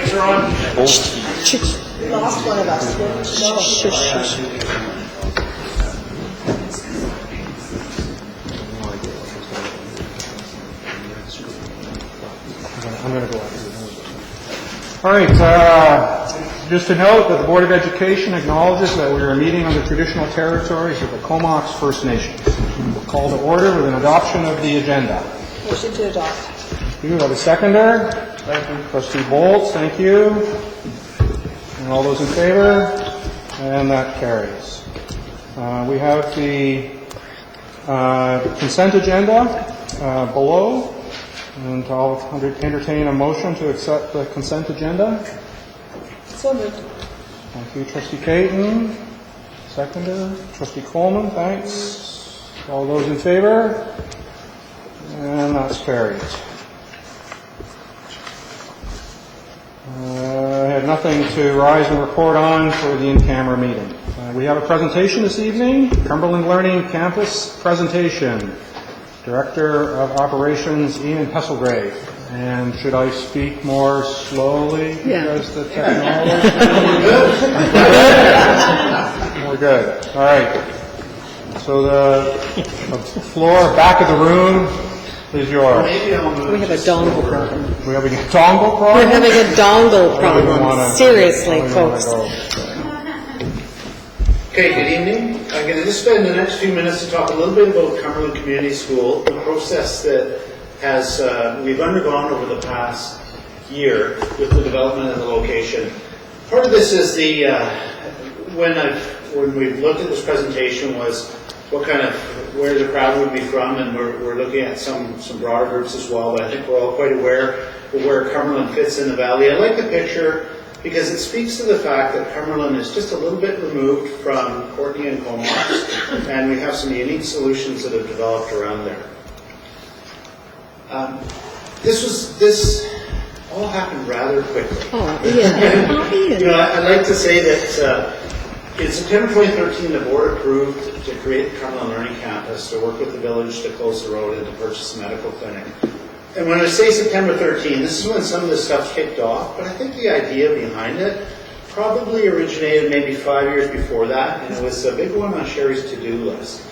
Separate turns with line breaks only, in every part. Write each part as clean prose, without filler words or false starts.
mics are on?
We lost one of us.
I'm going to go after you. All right. Just to note that the Board of Education acknowledges that we are meeting on the traditional territories of the Comox First Nations. We'll call to order with an adoption of the agenda.
Motion to adopt.
You have a seconder. Thank you. Trustee Bolts, thank you. And all those in favor? And that carries. We have the consent agenda below. And I'll entertain a motion to accept the consent agenda.
So moved.
Thank you, Trustee Caton. Seconder. Trustee Coleman, thanks. All those in favor? And that's carried. I had nothing to rise and report on for the in-camera meeting. We have a presentation this evening, Cumberland Learning Campus presentation. Director of Operations, Ian Hesselgrave. And should I speak more slowly because the technology? We're good. All right. So the floor back of the room is yours.
We have a dongle problem.
We having a dongle problem?
We're having a dongle problem. Seriously, folks.
Okay, good evening. I'm going to just spend the next few minutes to talk a little bit about Cumberland Community School, the process that has we've undergone over the past year with the development of the location. Part of this is the when we looked at this presentation was what kind of where the crowd would be from, and we're looking at some broader groups as well. But I think we're all quite aware of where Cumberland fits in the valley. I like the picture because it speaks to the fact that Cumberland is just a little bit removed from Courtenay and Comox, and we have some unique solutions that have developed around there. This all happened rather quickly.
Oh, yeah.
You know, I'd like to say that in September 2013, the board approved to create the Cumberland Learning Campus to work with the village to close the road and to purchase a medical clinic. And when I say September 13, this is when some of this stuff kicked off, but I think the idea behind it probably originated maybe 5 years before that, and it was a big one on Sherry's to-do list.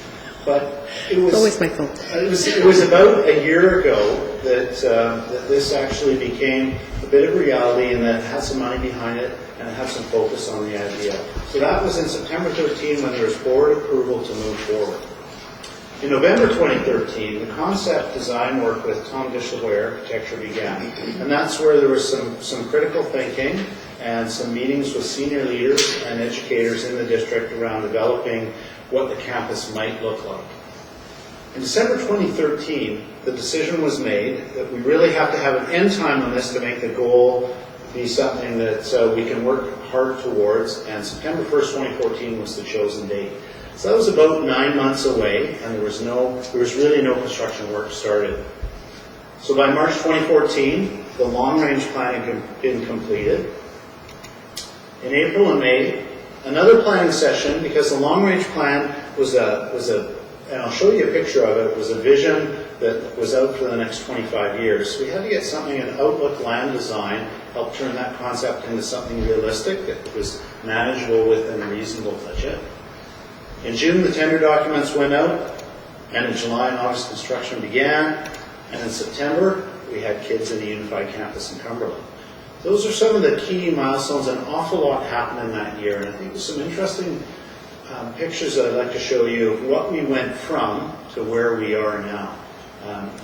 But it was
always my fault.
It was about a year ago that this actually became a bit of reality, and that it had some money behind it, and it had some focus on the idea. So that was in September 13 when there was board approval to move forward. In November 2013, the concept design work with Tom Dishlaway Architecture began, and that's where there was some critical thinking and some meetings with senior leaders and educators in the district around developing what the campus might look like. In December 2013, the decision was made that we really have to have an end time on this to make the goal be something that we can work hard towards, and September 1st, 2014 was the chosen date. So that was about 9 months away, and there was really no construction work started. So by March 2014, the long-range plan had been completed. In April and May, another planning session, because the long-range plan was a, and I'll show you a picture of it, was a vision that was out for the next 25 years. So we had to get something in Outlook Land Design, help turn that concept into something realistic that was manageable within a reasonable budget. In June, the tender documents went out, and in July and August, construction began, and in September, we had kids in the unified campus in Cumberland. Those are some of the key milestones. An awful lot happened in that year, and I think there's some interesting pictures that I'd like to show you of what we went from to where we are now.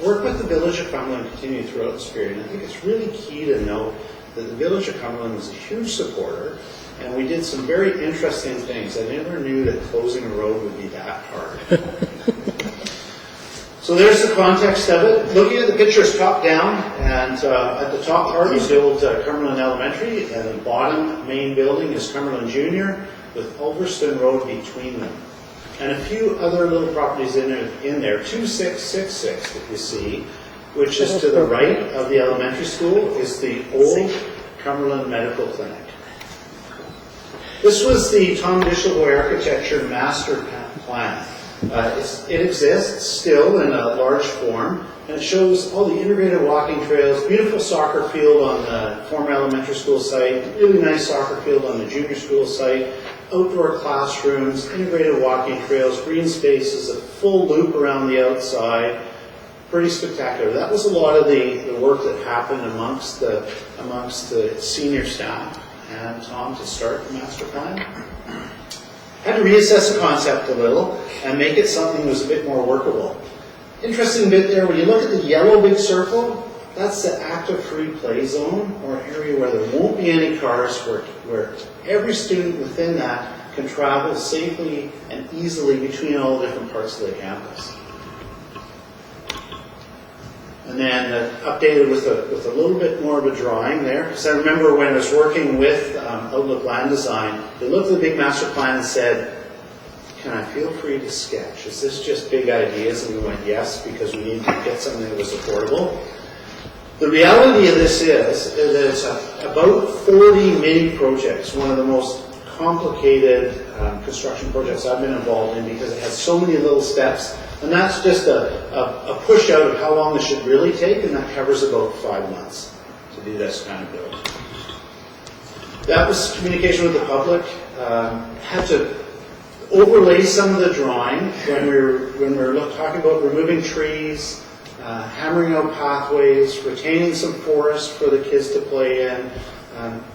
Work with the Village of Cumberland continued throughout this period, and I think it's really key to note that the Village of Cumberland was a huge supporter, and we did some very interesting things. I never knew that closing a road would be that hard. So there's the context of it. Looking at the pictures top down, and at the top part is the old Cumberland Elementary, and the bottom main building is Cumberland Junior, with Ulverston Road between them. And a few other little properties in there, 2666 that you see, which is to the right of the elementary school, is the old Cumberland Medical Clinic. This was the Tom Dishlaway Architecture master plan. It exists still in a large form, and it shows all the integrated walking trails, beautiful soccer field on the former elementary school site, really nice soccer field on the junior school site, outdoor classrooms, integrated walking trails, green spaces, a full loop around the outside. Pretty spectacular. That was a lot of the work that happened amongst the senior staff and Tom to start the master plan. Had to reassess the concept a little and make it something that was a bit more workable. Interesting bit there, when you look at the yellow big circle, that's the active free play zone, or an area where there won't be any cars, where every student within that can travel safely and easily between all the different parts of the campus. And then updated with a little bit more of a drawing there. Because I remember when I was working with Outlook Land Design, they looked at the big master plan and said, "Can I feel free to sketch? Is this just big ideas?" And we went, "Yes," because we need to get something that was affordable. The reality of this is that it's about 40 mini projects, one of the most complicated construction projects I've been involved in, because it has so many little steps. And that's just a push out of how long this should really take, and that covers about 5 months to do this kind of build. That was communication with the public. Had to overlay some of the drawing when we were talking about removing trees, hammering out pathways, retaining some forest for the kids to play in.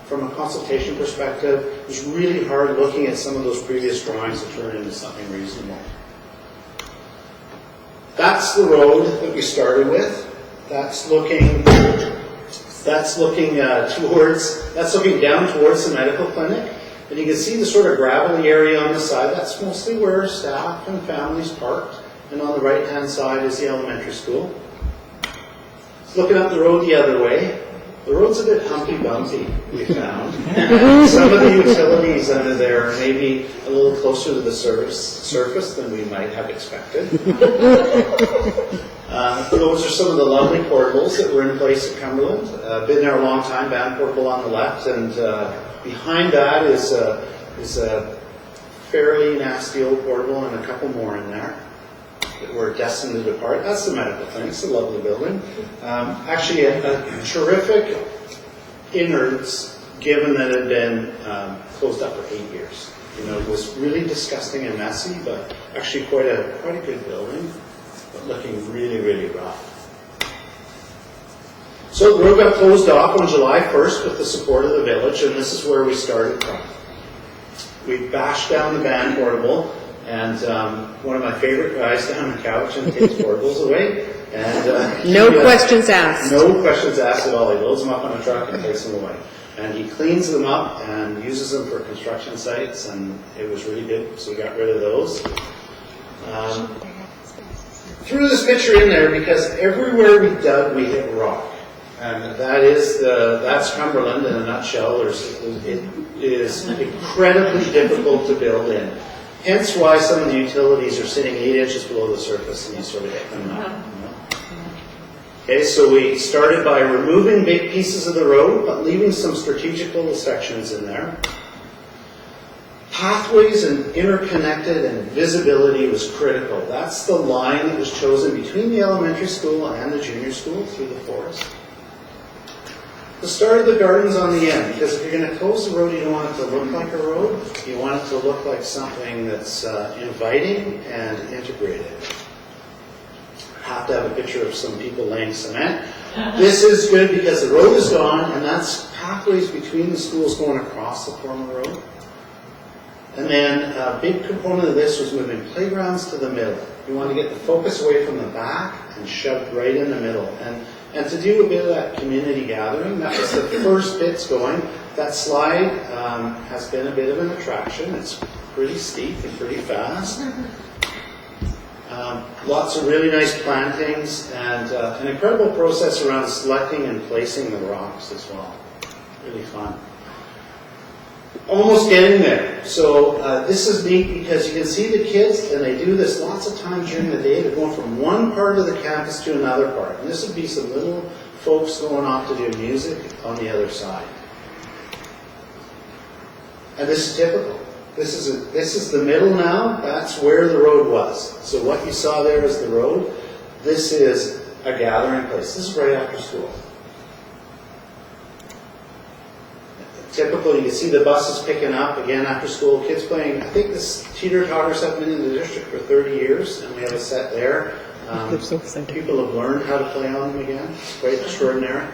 From a consultation perspective, it was really hard looking at some of those previous drawings to turn into something reasonable. That's the road that we started with. That's looking down towards the medical clinic. And you can see the sort of gravelly area on the side. That's mostly where staff and families parked. And on the right-hand side is the elementary school. Looking up the road the other way. The road's a bit humpy-bumpy, we found. Some of the utilities under there are maybe a little closer to the surface than we might have expected. Those are some of the lovely portables that were in place at Cumberland. Been there a long time, band portable on the left, and behind that is a fairly nasty old portable and a couple more in there that were destined to depart. That's the medical clinic. It's a lovely building. Actually, a terrific innards, given that it had been closed up for 8 years. You know, it was really disgusting and messy, but actually quite a good building, but looking really, really rough. So the road got closed off on July 1st with the support of the village, and this is where we started from. We bashed down the band portable, and one of my favorite guys down on the couch and takes portables away. And
No questions asked.
No questions asked at all. He loads them up on a truck and takes them away. And he cleans them up and uses them for construction sites, and it was really good, so we got rid of those. Threw this picture in there because everywhere we dug, we hit rock. And that's Cumberland in a nutshell. It is incredibly difficult to build in. Hence why some of the utilities are sitting 8 inches below the surface, and you sort of hit them up. Okay, so we started by removing big pieces of the road, but leaving some strategical sections in there. Pathways and interconnected and visibility was critical. That's the line that was chosen between the elementary school and the junior school through the forest. The start of the garden's on the end, because if you're going to close the road, you don't want it to look like a road. You want it to look like something that's inviting and integrated. Have to have a picture of some people laying cement. This is good because the road is gone, and that's pathways between the schools going across the former road. And then a big component of this was moving playgrounds to the middle. You want to get the focus away from the back and shoved right in the middle. And to do a bit of that community gathering, that was the first bits going. That slide has been a bit of an attraction. It's pretty steep and pretty fast. Lots of really nice plantings, and an incredible process around selecting and placing the rocks as well. Really fun. Almost getting there. So this is neat because you can see the kids, and they do this lots of times during the day. They're going from one part of the campus to another part. And this would be some little folks going off to do music on the other side. And this is typical. This is the middle now. That's where the road was. So what you saw there is the road. This is a gathering place. This is right after school. Typically, you see the buses picking up again after school, kids playing. I think this teeter-totters have been in the district for 30 years, and we have a set there.
They're so excited.
People have learned how to play on them again. It's quite extraordinary.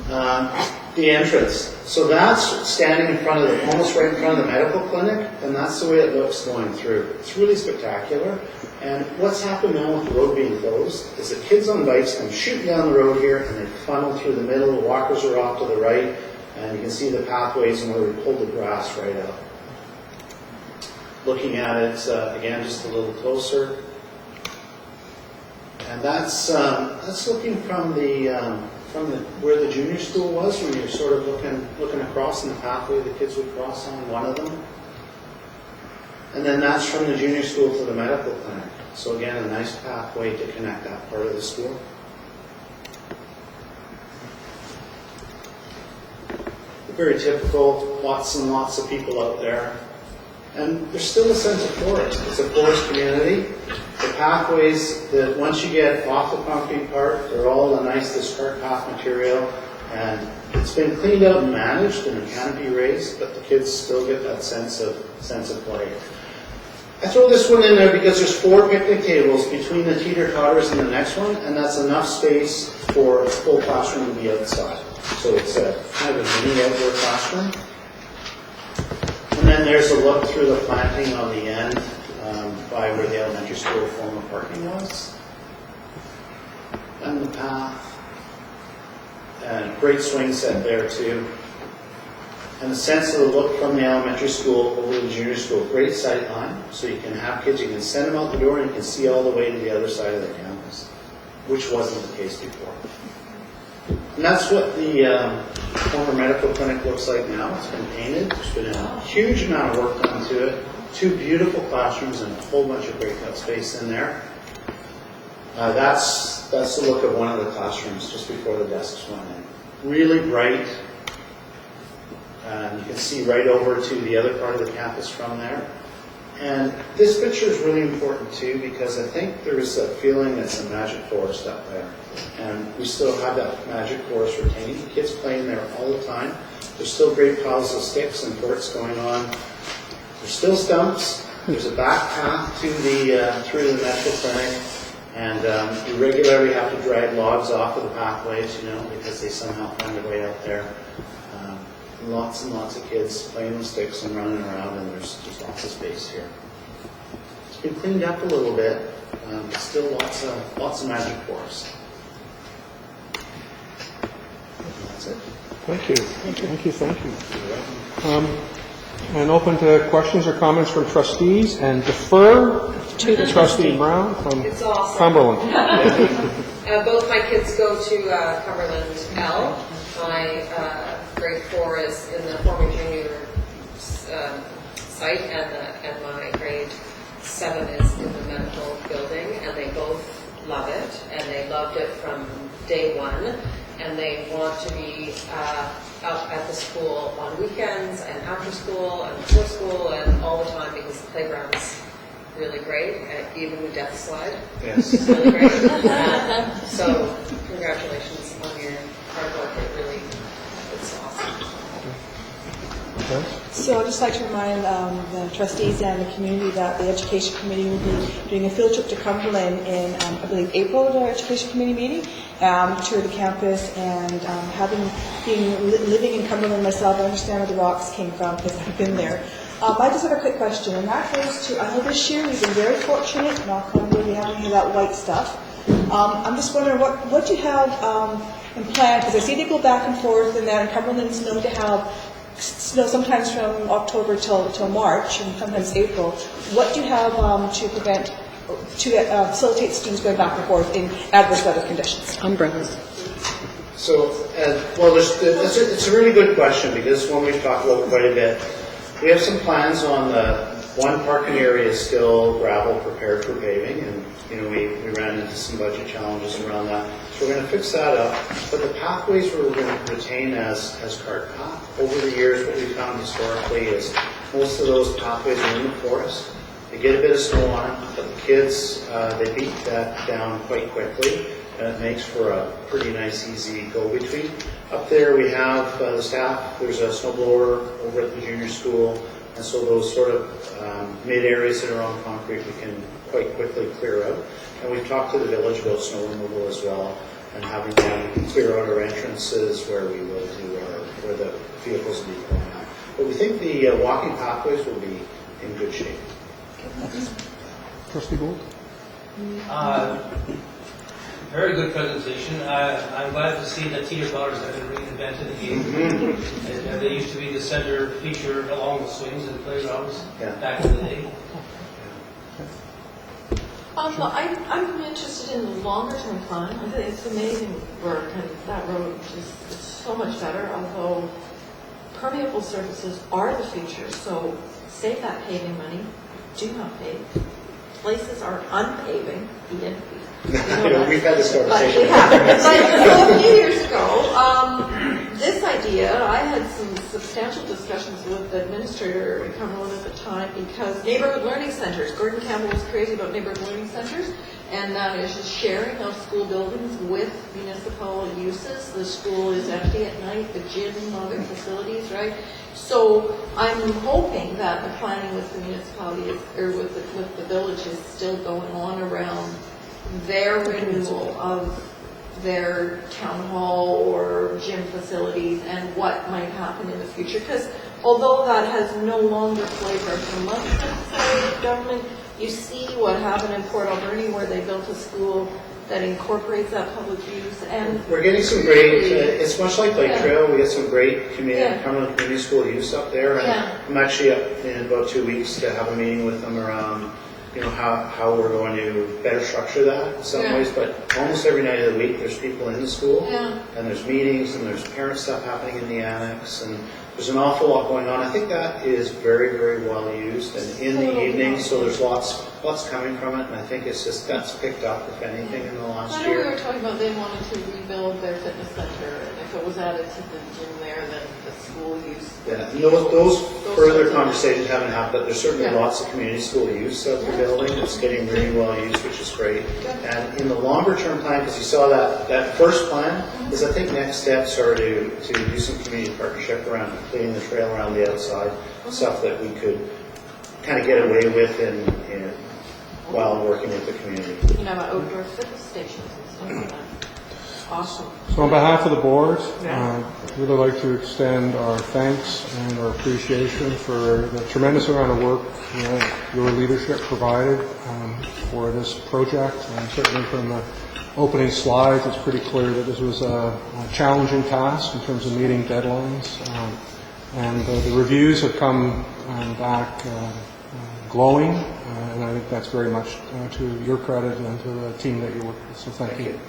The entrance. So that's standing in front of the, almost right in front of the medical clinic, and that's the way it looks going through. It's really spectacular. And what's happened now with the road being closed is that kids on bikes come shooting down the road here, and they funnel through the middle. The walkers are off to the right, and you can see the pathways and where we pulled the grass right out. Looking at it again, just a little closer. And that's looking from where the junior school was, when you're sort of looking across in the pathway the kids would cross on, one of them. And then that's from the junior school to the medical clinic. So again, a nice pathway to connect that part of the school. Very typical, lots and lots of people out there. And there's still a sense of forest. It's a forest community. The pathways, that once you get off the concrete part, they're all a nice discard path material. And it's been cleaned out and managed and a canopy raised, but the kids still get that sense of play. I throw this one in there because there's 4 picnic tables between the teeter-totters and the next one, and that's enough space for a full classroom to be outside. So it's a kind of a mini outdoor classroom. And then there's a look through the planting on the end by where the elementary school former parking was. And the path. And great swing set there too. And the sense of the look from the elementary school over to the junior school. Great sight line, so you can have kids, you can send them out the door and you can see all the way to the other side of the campus, which wasn't the case before. And that's what the former medical clinic looks like now. It's been painted. There's been a huge amount of work done to it. 2 beautiful classrooms and a whole bunch of breakout space in there. That's the look of one of the classrooms just before the desks went in. Really bright. You can see right over to the other part of the campus from there. And this picture is really important too, because I think there is a feeling that's a magic forest up there. And we still have that magic forest retained. The kids playing there all the time. There's still great piles of sticks and forts going on. There's still stumps. There's a back path to through the medical clinic. And we regularly have to drag logs off of the pathways, because they somehow find their way out there. Lots and lots of kids playing with sticks and running around, and there's just lots of space here. It's been cleaned up a little bit, but still lots of magic for us. That's it.
Thank you. And open to questions or comments from trustees, and defer to the trustee Brown from
It's awesome.
Cumberland.
Both my kids go to Cumberland L. My grade 4 is in the former junior site, and my grade 7 is in the medical building, and they both love it, and they loved it from day 1, and they want to be out at the school on weekends and after school and before school and all the time, because the playground's really great, even the death slide.
Yes.
It's really great. So congratulations on your hard work. It's awesome.
Okay.
So I'd just like to remind the trustees and the community that the Education Committee will be doing a field trip to Cumberland in, I believe, April at our Education Committee meeting, tour the campus, and living in Cumberland myself, I understand where the rocks came from because I've been there. I just have a quick question, and that goes to, I know this year we've been very fortunate, knock on wood, we haven't any of that white stuff. I'm just wondering, what do you have in plan, because I see they go back and forth, and then Cumberland's known to have snow sometimes from October till March, and sometimes April. What do you have to facilitate students going back and forth in adverse weather conditions?
Umbrellas.
So, it's a really good question, because it's one we've talked about quite a bit. We have some plans on the one parking area is still gravel prepared for paving, and we ran into some budget challenges around that. So we're going to fix that up. But the pathways we're going to retain as cart path. Over the years, what we found historically is most of those pathways are in the forest. They get a bit of snow on them, but the kids, they beat that down quite quickly, and it makes for a pretty nice, easy go-between. Up there we have the staff, there's a snowblower over at the junior school, and so those sort of mid areas that are on concrete we can quite quickly clear out. And we've talked to the village about snow removal as well, and having them clear out our entrances where we will do where the vehicles will be going out. But we think the walking pathways will be in good shape.
Trustee Gould?
Very good presentation. I'm glad to see that teeter totters have been reinvented again. And they used to be the center feature along the swings and playgrounds back in the day.
I'm interested in the longer term plan. I think it's amazing work, and that road is so much better, although permeable surfaces are the future, so save that paving money. Do not pave. Places are unpaving,
We've had this conversation.
So a few years ago, this idea, I had some substantial discussions with the administrator in Cumberland at the time, because neighborhood learning centers, Gordon Campbell was crazy about neighborhood learning centers, and that is just sharing of school buildings with municipal uses. The school is empty at night, the gym, other facilities, right? So I'm hoping that the planning with the municipality or with the village is still going on around their renewal of their town hall or gym facilities and what might happen in the future. Because although that has no longer flavor from the government, you see what happened in Port Alberni where they built a school that incorporates that public use. And
we're getting some great, it's much like Lake Trail, we get some great Cumberland Community School use up there. And I'm actually up in about 2 weeks to have a meeting with them around how we're going to better structure that in some ways, but almost every night of the week there's people in the school, and there's meetings, and there's parent stuff happening in the annex, and there's an awful lot going on. I think that is very, very well used, and in the evening, so there's lots coming from it, and I think it's just that's picked up, if anything, in the last year.
I know we were talking about they wanted to rebuild their fitness center, and if it was added to the gym there, then the school use.
Yeah, those further conversations haven't happened, but there's certainly lots of community school use of the building. It's getting really well used, which is great. And in the longer term plan, because you saw that first plan, is I think next steps are to do some community partnership around completing the trail around the outside, stuff that we could kind of get away with in while working with the community.
Outdoor fitness stations and stuff like that. Awesome.
So on behalf of the board, I'd really like to extend our thanks and our appreciation for the tremendous amount of work your leadership provided for this project. And certainly from the opening slides, it's pretty clear that this was a challenging task in terms of meeting deadlines. And the reviews have come back glowing, and I think that's very much to your credit and to the team that you work with. So thank you.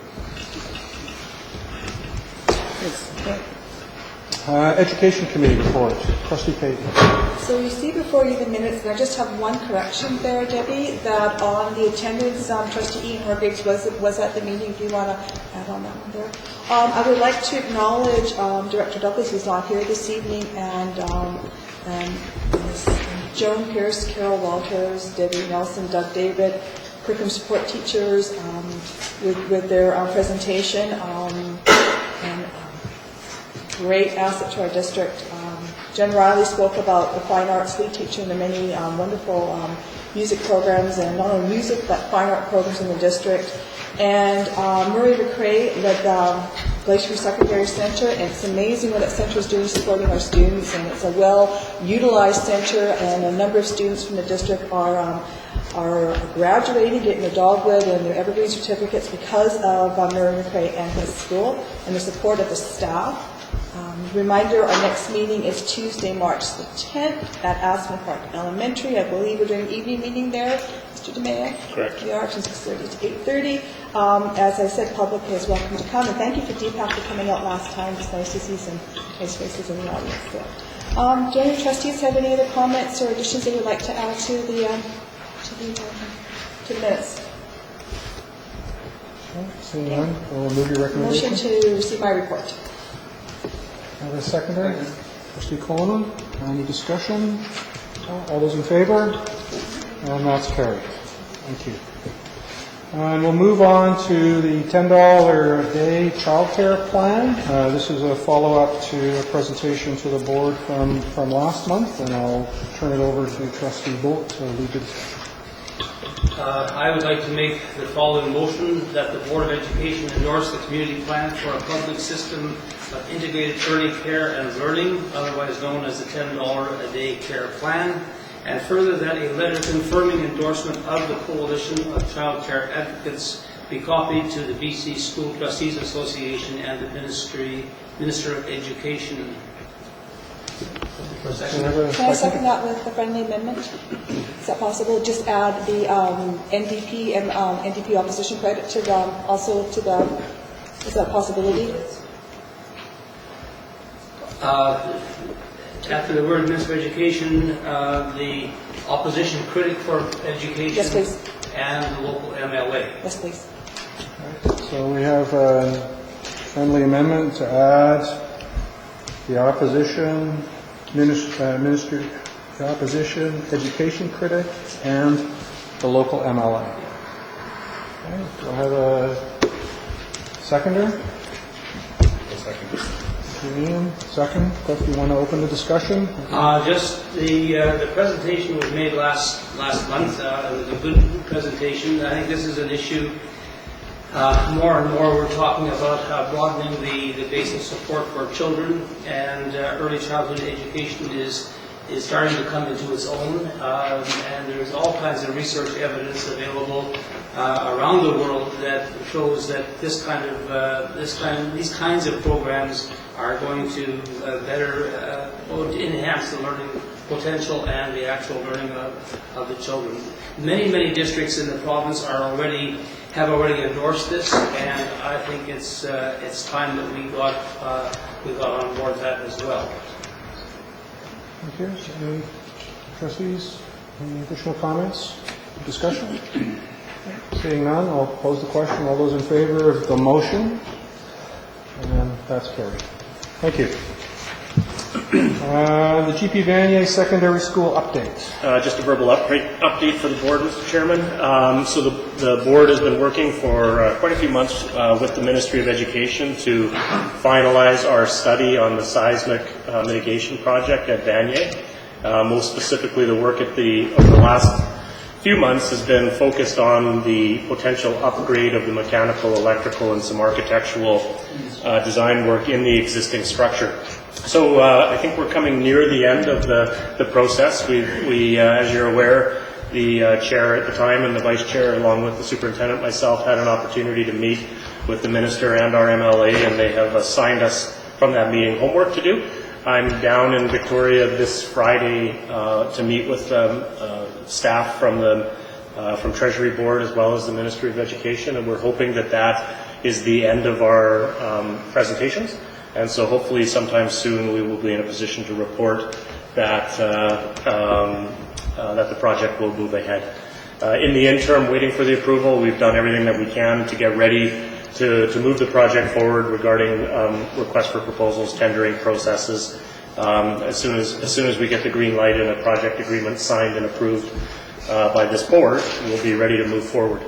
Education Committee report. Trustee Payton.
So you see before you the minutes, and I just have one correction there, Debbie, that on the attendance, Trustee Ian Hargraves was at the meeting. If you want to add on that one there. I would like to acknowledge Director Douglas, who's not here this evening, and Joan Pierce, Carol Walters, Debbie Nelson, Doug David, curriculum support teachers with their presentation, and great asset to our district. Jen Riley spoke about the fine arts lead teacher and the many wonderful music programs, and not only music but fine art programs in the district. And Murray McRae led Glacier Secondary Center, and it's amazing what that center is doing supporting our students, and it's a well-utilized center, and a number of students from the district are graduating, getting their dogwood and their evergreen certificates because of Murray McRae and his school and the support of the staff. Reminder, our next meeting is Tuesday, March the 10th at Aspen Park Elementary. I believe we're doing an evening meeting there, Mr. DeMaya.
Correct.
We are from 6:30 to 8:30. As I said, public is welcome to come, and thank you for Deepak for coming out last time. It's nice to see some nice faces in the audience there. Do any trustees have any other comments or additions they would like to add to the minutes?
Seeing none, I'll move your recommendation.
Motion to receive my report.
Have a seconder? Trustee Coleman. Any discussion? All those in favor? And that's carried. Thank you. And we'll move on to the $10 a day childcare plan. This is a follow-up to a presentation to the board from last month, and I'll turn it over to Trustee Bolt to lead the discussion.
I would like to make the following motion that the Board of Education endorse the community plan for a public system of integrated early care and learning, otherwise known as the $10 a day care plan, and further that a letter confirming endorsement of the Coalition of Child Care Advocates be copied to the BC School Trustees Association and the Minister of Education.
Can I second that with a friendly amendment? Is that possible? Just add the NDP and NDP opposition credit to the, also to the, is that a possibility?
After the word Minister of Education, the opposition critic for education.
Yes, please.
And the local MLA.
Yes, please.
So we have a friendly amendment to add the opposition, minister, the opposition, education critic, and the local MLA. Okay, do I have a seconder? Ian, second. Cliff, you want to open the discussion?
Just the presentation was made last month. It was a good presentation. I think this is an issue. More and more we're talking about broadening the basic support for children, and early childhood education is starting to come into its own, and there's all kinds of research evidence available around the world that shows that these kinds of programs are going to better enhance the learning potential and the actual learning of the children. Many districts in the province have already endorsed this, and I think it's time that we got on board that as well.
Thank you. Any trustees, any additional comments, discussion? Seeing none, I'll pose the question. All those in favor of the motion? And that's carried. Thank you. The GP Vanier Secondary School update.
Just a verbal update for the board, Mr. Chairman. So the board has been working for quite a few months with the Ministry of Education to finalize our study on the seismic mitigation project at Vanier. Most specifically, the work over the last few months has been focused on the potential upgrade of the mechanical, electrical, and some architectural design work in the existing structure. So I think we're coming near the end of the process. We as you're aware, the chair at the time and the vice chair, along with the superintendent, myself, had an opportunity to meet with the minister and our MLA, and they have assigned us from that meeting homework to do. I'm down in Victoria this Friday to meet with staff from Treasury Board as well as the Ministry of Education, and we're hoping that is the end of our presentations. And so hopefully sometime soon we will be in a position to report that that the project will move ahead. In the interim, waiting for the approval, we've done everything that we can to get ready to move the project forward regarding request for proposals, tendering processes. As soon as we get the green light and a project agreement signed and approved by this board, we'll be ready to move forward.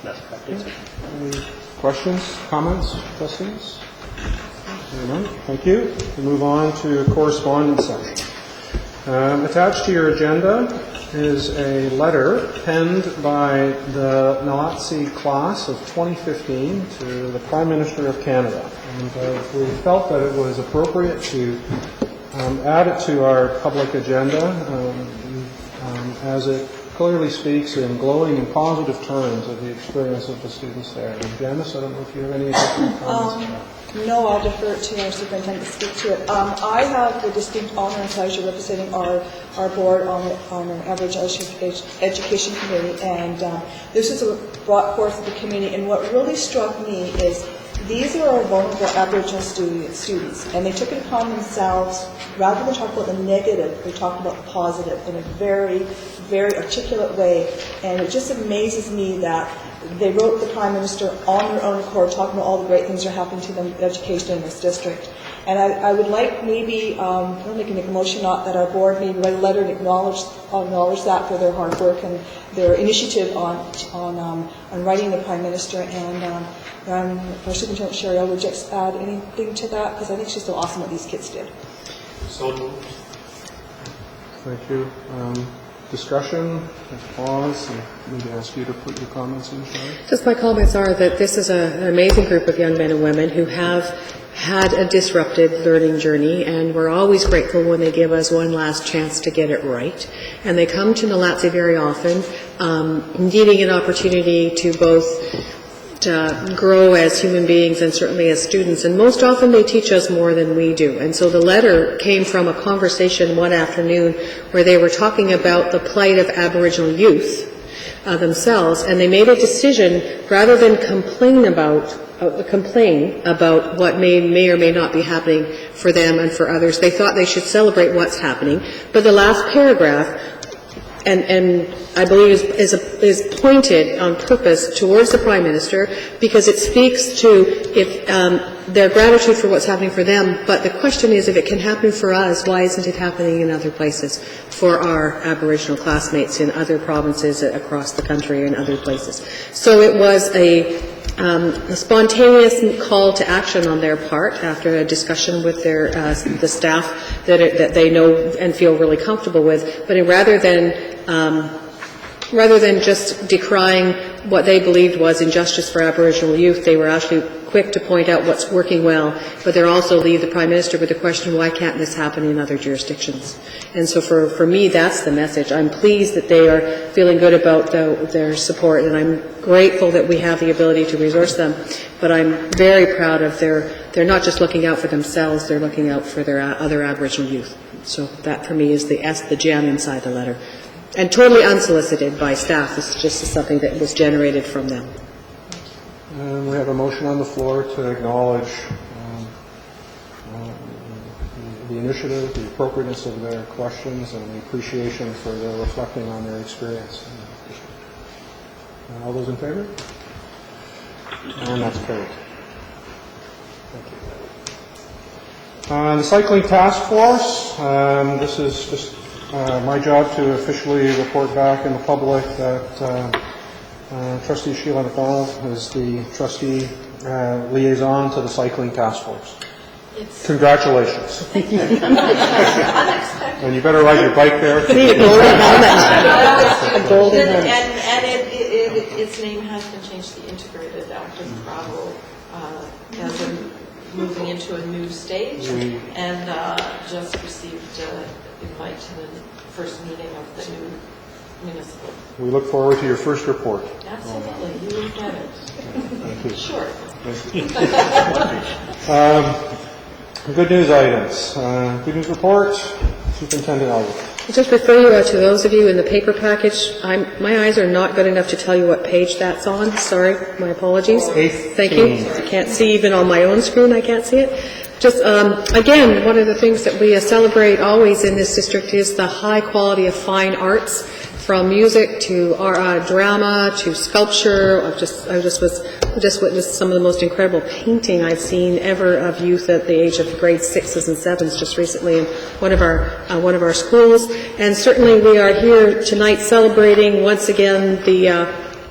That's
any questions, comments, trustees? Thank you. We move on to correspondence section. Attached to your agenda is a letter penned by the Nalatsi class of 2015 to the Prime Minister of Canada. And we felt that it was appropriate to add it to our public agenda as it clearly speaks in glowing and positive terms of the experience of the students there. And Janice, I don't know if you have any additional comments.
No, I'll defer to our superintendent to speak to it. I have the distinct honor and pleasure representing our board on the Average Education Committee, and this is brought forth to the committee. And what really struck me is these are our vulnerable Aboriginal students, and they took it upon themselves, rather than talk about the negative, they talked about the positive in a very, very articulate way. And it just amazes me that they wrote the Prime Minister on their own accord, talking about all the great things that are happening to them in education in this district. And I would like maybe, I don't think I can make a motion not that our board maybe write a letter and acknowledge that for their hard work and their initiative on writing the Prime Minister. And our Superintendent Sherry, would you just add anything to that? Because I think she's so awesome what these kids did.
So moved.
Thank you. Discussion, pause, and maybe ask you to put your comments in, Sherry.
Just my comments are that this is an amazing group of young men and women who have had a disrupted learning journey, and we're always grateful when they give us one last chance to get it right. And they come to Nalatsi very often, needing an opportunity to both grow as human beings and certainly as students, and most often they teach us more than we do. And so the letter came from a conversation one afternoon where they were talking about the plight of Aboriginal youth themselves, and they made a decision rather than complain about what may or may not be happening for them and for others. They thought they should celebrate what's happening. But the last paragraph, and I believe is pointed on purpose towards the Prime Minister, because it speaks to their gratitude for what's happening for them. But the question is, if it can happen for us, why isn't it happening in other places for our Aboriginal classmates in other provinces across the country and other places? So it was a spontaneous call to action on their part after a discussion with the staff that they know and feel really comfortable with. But rather than just decrying what they believed was injustice for Aboriginal youth, they were actually quick to point out what's working well, but they're also leave the Prime Minister with the question, why can't this happen in other jurisdictions? And so for me, that's the message. I'm pleased that they are feeling good about their support, and I'm grateful that we have the ability to resource them, but I'm very proud of they're not just looking out for themselves, they're looking out for their other Aboriginal youth. So that for me is the gem inside the letter. And totally unsolicited by staff. This is just something that was generated from them.
And we have a motion on the floor to acknowledge the initiative, the appropriateness of their questions, and the appreciation for their reflecting on their experience. All those in favor? And that's carried. Thank you. The Cycling Task Force, this is just my job to officially report back in the public that Trustee Sheila McDonald is the trustee liaison to the Cycling Task Force. Congratulations. And you better ride your bike there.
See, a golden helmet. A golden helmet.
And its name has been changed to the Integrated Active Travel as in moving into a new stage, and just received an invite to the first meeting of the new municipal.
We look forward to your first report.
Absolutely, you will get it.
Thank you.
Sure.
Good news items. Good news report. Superintendent Elwood.
I'll just refer you to those of you in the paper package. My eyes are not good enough to tell you what page that's on. Sorry, my apologies.
18.
Thank you. I can't see even on my own screen. I can't see it. Just, again, one of the things that we celebrate always in this district is the high quality of fine arts, from music to drama to sculpture. I just witnessed some of the most incredible painting I've seen ever of youth at the age of grade 6s and 7s just recently in one of our schools. And certainly we are here tonight celebrating once again the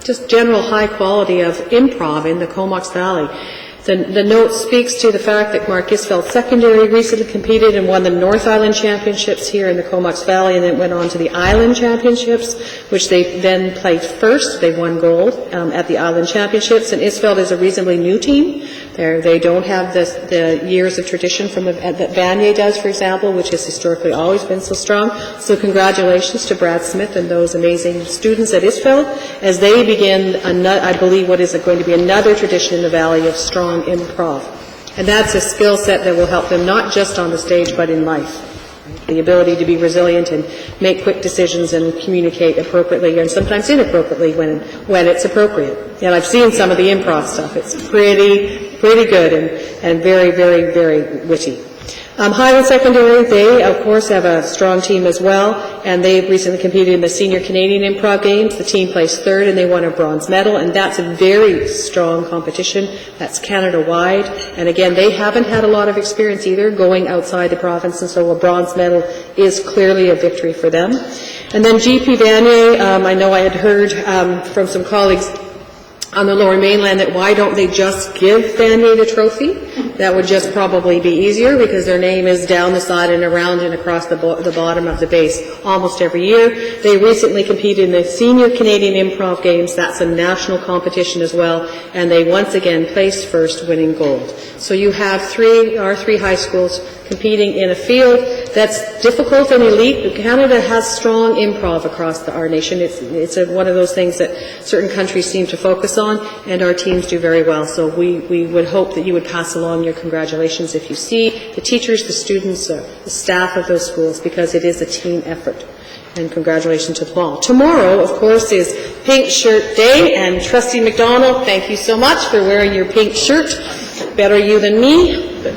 just general high quality of improv in the Comox Valley. The note speaks to the fact that Mark Isfeld Secondary recently competed and won the North Island Championships here in the Comox Valley, and then went on to the Island Championships, which they then played first. They won gold at the Island Championships, and Isfeld is a reasonably new team. They don't have the years of tradition that Vanier does, for example, which has historically always been so strong. So congratulations to Brad Smith and those amazing students at Isfeld as they begin, I believe, what is going to be another tradition in the Valley of strong improv. And that's a skill set that will help them not just on the stage but in life. The ability to be resilient and make quick decisions and communicate appropriately and sometimes inappropriately when it's appropriate. And I've seen some of the improv stuff. It's pretty good and very, very, very witty. Highland Secondary, they of course have a strong team as well, and they recently competed in the Senior Canadian Improv Games. The team placed third and they won a bronze medal, and that's a very strong competition. That's Canada-wide, and again, they haven't had a lot of experience either going outside the province, and so a bronze medal is clearly a victory for them. And then GP Vanier, I know I had heard from some colleagues on the Lower Mainland that why don't they just give Vanier the trophy? That would just probably be easier because their name is down the side and around and across the bottom of the base almost every year. They recently competed in the Senior Canadian Improv Games. That's a national competition as well, and they once again placed first, winning gold. So you have our three high schools competing in a field that's difficult and elite. Canada has strong improv across our nation. It's one of those things that certain countries seem to focus on, and our teams do very well. So we would hope that you would pass along your congratulations if you see the teachers, the students, the staff of those schools, because it is a team effort. And congratulations to them all. Tomorrow, of course, is Pink Shirt Day, and Trustee McDonald, thank you so much for wearing your pink shirt. Better you than me, but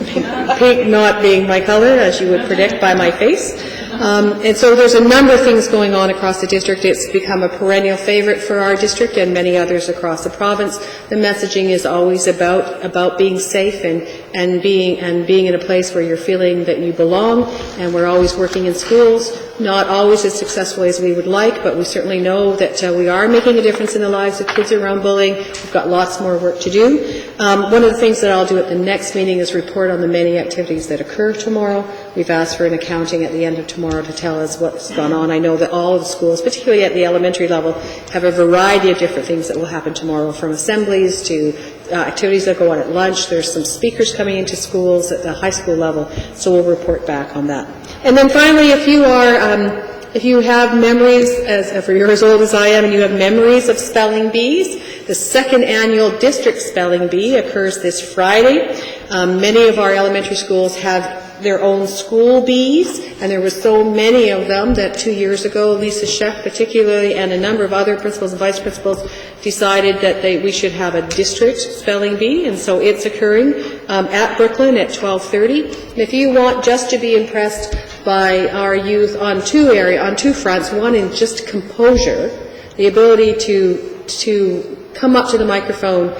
pink not being my color, as you would predict by my face. And so there's a number of things going on across the district. It's become a perennial favorite for our district and many others across the province. The messaging is always about being safe and being in a place where you're feeling that you belong. And we're always working in schools, not always as successfully as we would like, but we certainly know that we are making a difference in the lives of kids around bullying. We've got lots more work to do. One of the things that I'll do at the next meeting is report on the many activities that occur tomorrow. We've asked for an accounting at the end of tomorrow to tell us what's gone on. I know that all of the schools, particularly at the elementary level, have a variety of different things that will happen tomorrow, from assemblies to activities that go on at lunch. There's some speakers coming into schools at the high school level, so we'll report back on that. And then finally, if you have memories, if you're as old as I am, and you have memories of spelling bees, the second annual district spelling bee occurs this Friday. Many of our elementary schools have their own school bees, and there were so many of them that 2 years ago, Lisa Sheff particularly, and a number of other principals and vice principals decided that we should have a district spelling bee, and so it's occurring at Brooklyn at 12:30. If you want just to be impressed by our youth on two fronts, one in just composure, the ability to come up to the microphone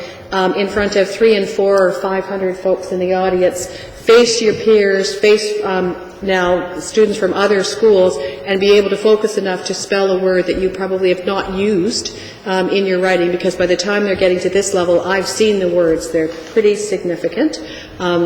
in front of 300 and 400 or 500 folks in the audience, face your peers, face now students from other schools, and be able to focus enough to spell a word that you probably have not used in your writing, because by the time they're getting to this level, I've seen the words. They're pretty significant.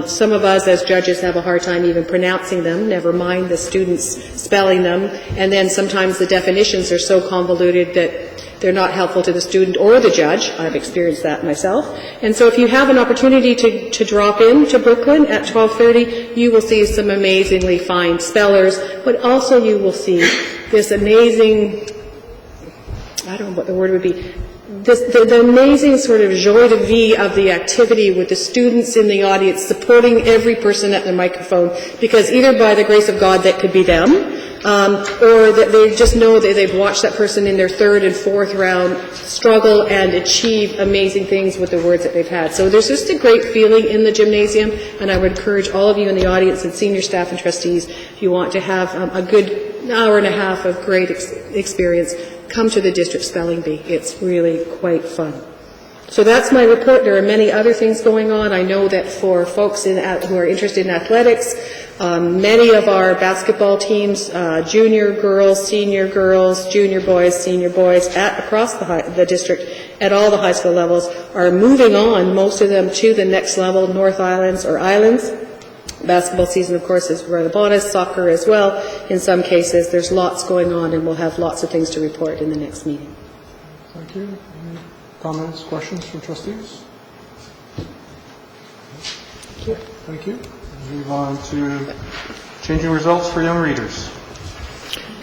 Some of us as judges have a hard time even pronouncing them, never mind the students spelling them, and then sometimes the definitions are so convoluted that they're not helpful to the student or the judge. I've experienced that myself. And so if you have an opportunity to drop in to Brooklyn at 12:30, you will see some amazingly fine spellers, but also you will see this amazing, I don't know what the word would be, the amazing sort of joie de vivre of the activity with the students in the audience supporting every person at the microphone, because either by the grace of God that could be them, or that they just know that they've watched that person in their third and fourth round struggle and achieve amazing things with the words that they've had. So there's just a great feeling in the gymnasium, and I would encourage all of you in the audience and senior staff and trustees, if you want to have a good hour and a half of great experience, come to the district spelling bee. It's really quite fun. So that's my report. There are many other things going on. I know that for folks who are interested in athletics, many of our basketball teams, junior girls, junior boys, senior boys, across the district at all the high school levels are moving on, most of them to the next level, North Islands or Islands. Basketball season, of course, is right upon us, soccer as well. In some cases, there's lots going on, and we'll have lots of things to report in the next meeting.
Thank you. Any comments, questions from trustees?
Thank you.
Thank you. Move on to changing results for young readers.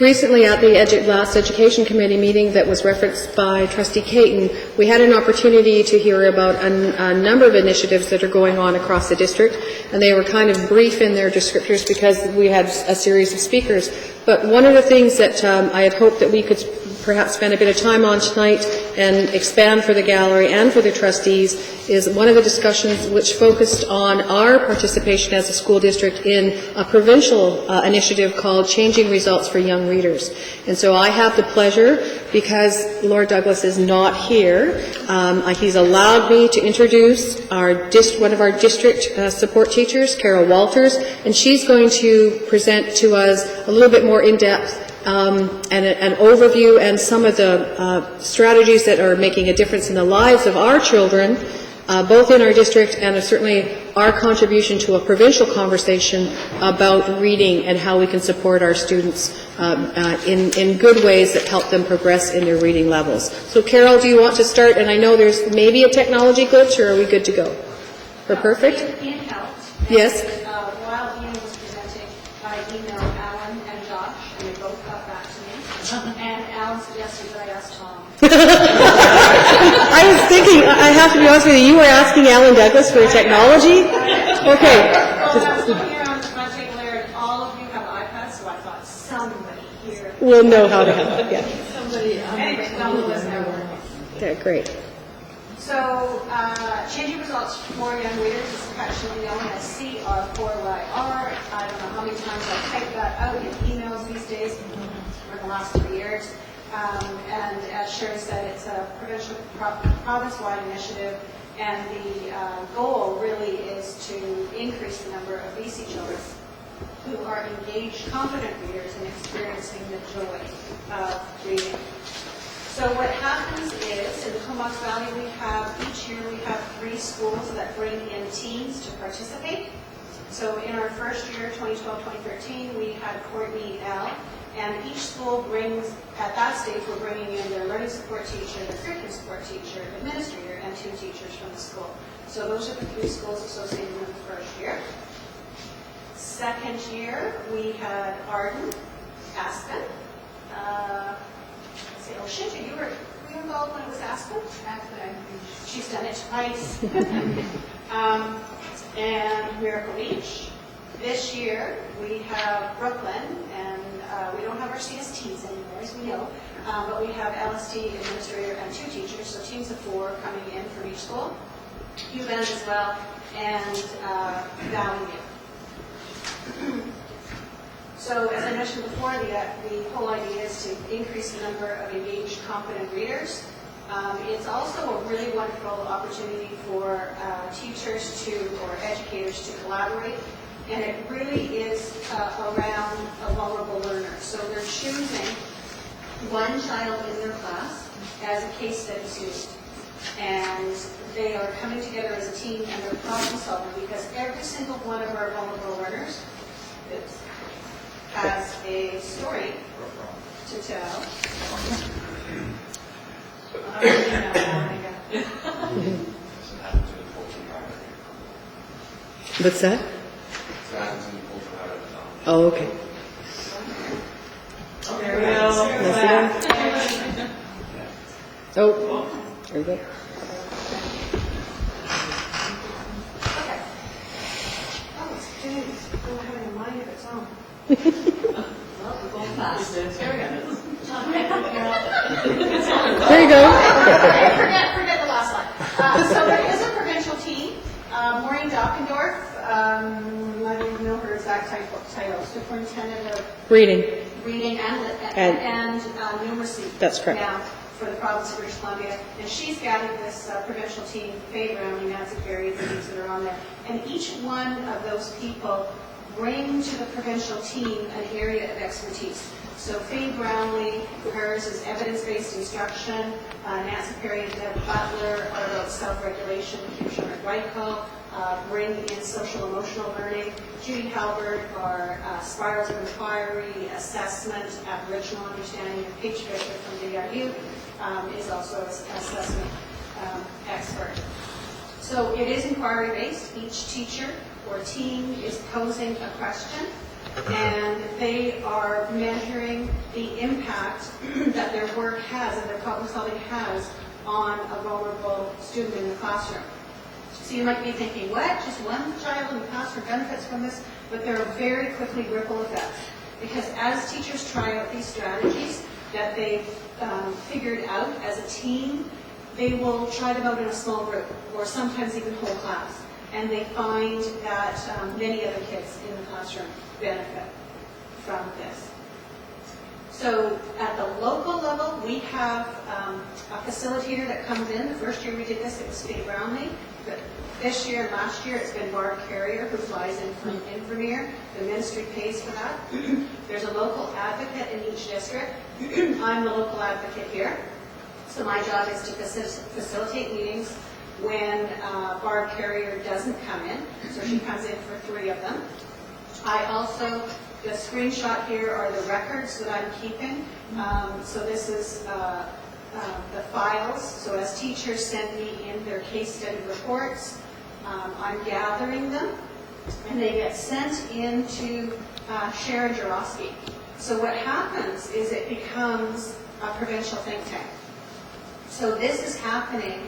Recently, at the last Education Committee meeting that was referenced by Trustee Caton, we had an opportunity to hear about a number of initiatives that are going on across the district, and they were kind of brief in their descriptors because we had a series of speakers. But one of the things that I had hoped that we could perhaps spend a bit of time on tonight and expand for the gallery and for the trustees is one of the discussions which focused on our participation as a school district in a provincial initiative called Changing Results for Young Readers. And so I have the pleasure, because Lord Douglas is not here, he's allowed me to introduce one of our district support teachers, Carol Walters, and she's going to present to us a little bit more in-depth and an overview and some of the strategies that are making a difference in the lives of our children, both in our district and certainly our contribution to a provincial conversation about reading and how we can support our students in good ways that help them progress in their reading levels. So Carol, do you want to start? And I know there's maybe a technology glitch, or are we good to go? We're perfect?
Ian helped.
Yes.
While Ian was presenting, I emailed Alan and Josh, and they both got back to me. And Alan suggested that I ask Tom.
I was thinking, I have to be honest with you, you were asking Alan Douglas for technology? Okay.
Well, I was looking around the front table there, and all of you have iPads, so I thought somebody here.
We'll know how to help. Yeah.
Somebody,
Anyway, Donald was there.
Okay, great.
So, Changing Results for Young Readers is affectionately known as CR4YR. I don't know how many times I've typed that out in emails these days for the last 3 years. And as Sherry said, it's a provincial, province-wide initiative, and the goal really is to increase the number of BC children who are engaged, confident readers and experiencing the joy of reading. So what happens is, in the Comox Valley, each year we have 3 schools that bring in teams to participate. So in our first year, 2012-2013, we had Courtney L. And each school brings, at that stage, we're bringing in their learning support teacher, their curriculum support teacher, administrator, and 2 teachers from the school. So those are the 3 schools associated with the first year. Second year, we had Arden, Aspen. Let's see, Shinta, were you involved when it was Aspen? Aspen. She's done it twice. And Miracle Beach. This year, we have Brooklyn, and we don't have our CSTs anymore, as we know, but we have LST, administrator, and 2 teachers, so teams of 4 coming in from each school. UBEN as well, and Valley View. So, as I mentioned before, the whole idea is to increase the number of engaged, confident readers. It's also a really wonderful opportunity for teachers or educators to collaborate. And it really is around a vulnerable learner. So they're choosing one child in their class as a case study student. And they are coming together as a team, and they're problem solving, because every single one of our vulnerable learners has a story to tell.
What's that? Oh, okay.
there we go.
Oh, there we go.
Okay. Oh, it's good. It's having a mind of its own.
Well, we're going fast. There we go.
There you go.
Forget the last line. So there is a provincial team. Maureen Dockendorf, I don't even know her exact title, Superintendent of
Reading.
Reading and Numeracy.
That's correct.
Now, for the province of British Columbia. And she's gathered this provincial team, Faye Brownlee, Nancy Perry, the names that are on there. And each one of those people bring to the provincial team an area of expertise. So Faye Brownlee, hers is evidence-based instruction. Nancy Perry and Deb Butler are about self-regulation. Kim Sherman-Reichel bring in social-emotional learning. Judy Halbert are spirals of inquiry, assessment, Aboriginal understanding, and Paige Fisher from DRU is also an assessment expert. So it is inquiry-based. Each teacher or team is posing a question, and they are measuring the impact that their work has and their problem solving has on a vulnerable student in the classroom. So you might be thinking, what? Just one child in the classroom benefits from this? But there are very quickly ripple effects. Because as teachers try out these strategies that they've figured out as a team, they will try them out in a small group, or sometimes even whole class. And they find that many other kids in the classroom benefit from this. So at the local level, we have a facilitator that comes in. The first year we did this, it was Faye Brownlee. But this year and last year, it's been Barb Carrier, who flies in from Invermere. The ministry pays for that. There's a local advocate in each district. I'm the local advocate here. So my job is to facilitate meetings when Barb Carrier doesn't come in. So she comes in for 3 of them. I also, the screenshot here are the records that I'm keeping. So this is the files. So as teachers send me in their case study reports, I'm gathering them, and they get sent into Sharon Jarosky. So what happens is it becomes a provincial think tank. So this is happening.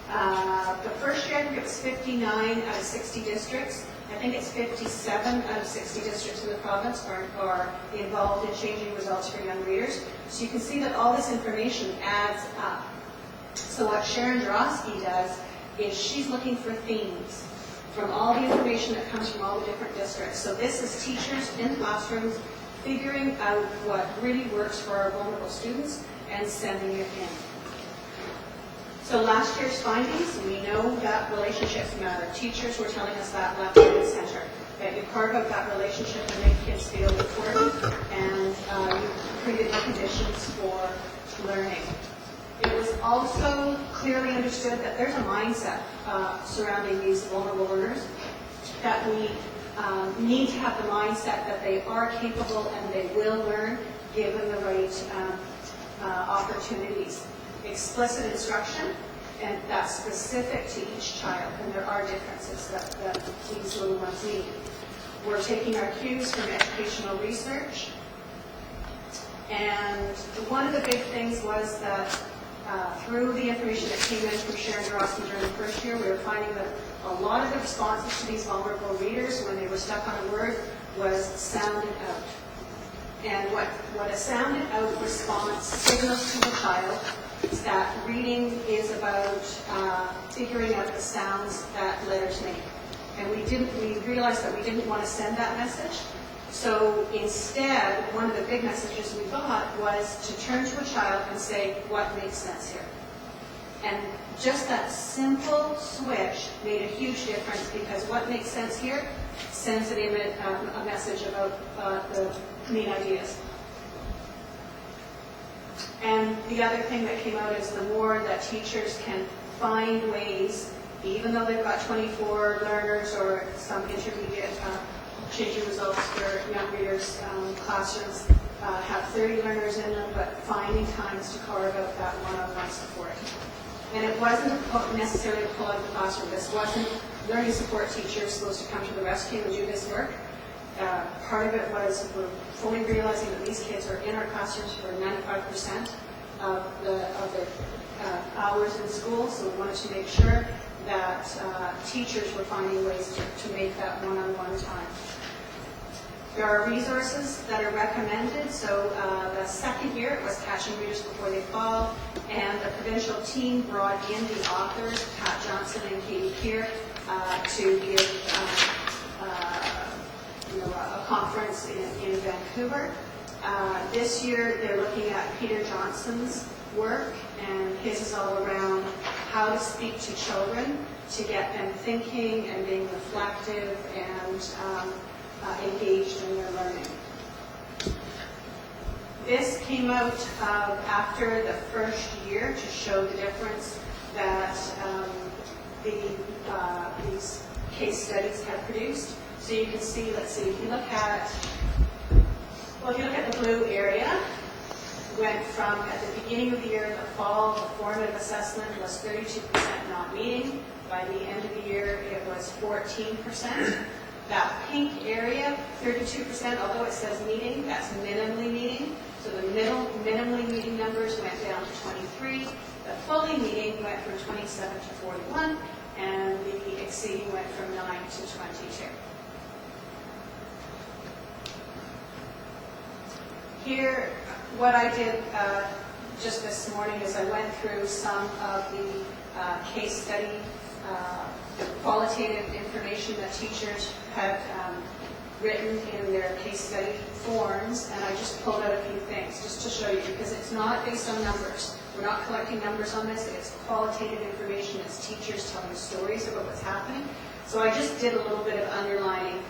The first year, I think it was 59 out of 60 districts. I think it's 57 out of 60 districts in the province are involved in changing results for young readers. So you can see that all this information adds up. So what Sharon Jarosky does is she's looking for themes from all the information that comes from all the different districts. So this is teachers in classrooms figuring out what really works for our vulnerable students and sending it in. So last year's findings, we know that relationships matter. Teachers were telling us that left, right, and center. That you carve out that relationship and make kids feel important, and you created the conditions for learning. It was also clearly understood that there's a mindset surrounding these vulnerable learners, that we need to have the mindset that they are capable and they will learn given the right opportunities. Explicit instruction, and that's specific to each child, and there are differences that these little ones need. We're taking our cues from educational research, and one of the big things was that through the information that came in from Sharon Jarosky during the first year, we were finding that a lot of the responses to these vulnerable readers when they were stuck on a word was sounded out. And what a sounded out response signals to the child is that reading is about figuring out the sounds that letters make. And we realized that we didn't want to send that message. So instead, one of the big messages we got was to turn to a child and say, what makes sense here? And just that simple switch made a huge difference, because what makes sense here sends an image, a message about the main ideas. And the other thing that came out is the more that teachers can find ways, even though they've got 24 learners or some intermediate changing results for young readers, classrooms have 30 learners in them, but finding times to carve out that one-on-one support. And it wasn't necessarily a pull out of the classroom. This wasn't learning support teachers supposed to come to the rescue and do this work. Part of it was we're fully realizing that these kids are in our classrooms for 95% of their hours in school, so we wanted to make sure that teachers were finding ways to make that one-on-one time. There are resources that are recommended. So the second year it was Catching Readers Before They Fall, and the provincial team brought in the authors, Pat Johnson and Katie Keir, to give a conference in Vancouver. This year they're looking at Peter Johnson's work, and his is all around how to speak to children to get them thinking and being reflective and engaged in their learning. This came out after the first year to show the difference that these case studies have produced. So you can see, let's see, if you look at the blue area, went from at the beginning of the year, the fall, the formative assessment was 32% not meeting. By the end of the year, it was 14%. That pink area, 32%, although it says meeting, that's minimally meeting. So the minimally meeting numbers went down to 23. The fully meeting went from 27 to 41, and the exceeding went from 9 to 22. Here, what I did just this morning is I went through some of the case study qualitative information that teachers had written in their case study forms, and I just pulled out a few things just to show you, because it's not based on numbers. We're not collecting numbers on this. It's qualitative information. It's teachers telling stories about what's happening. So I just did a little bit of underlining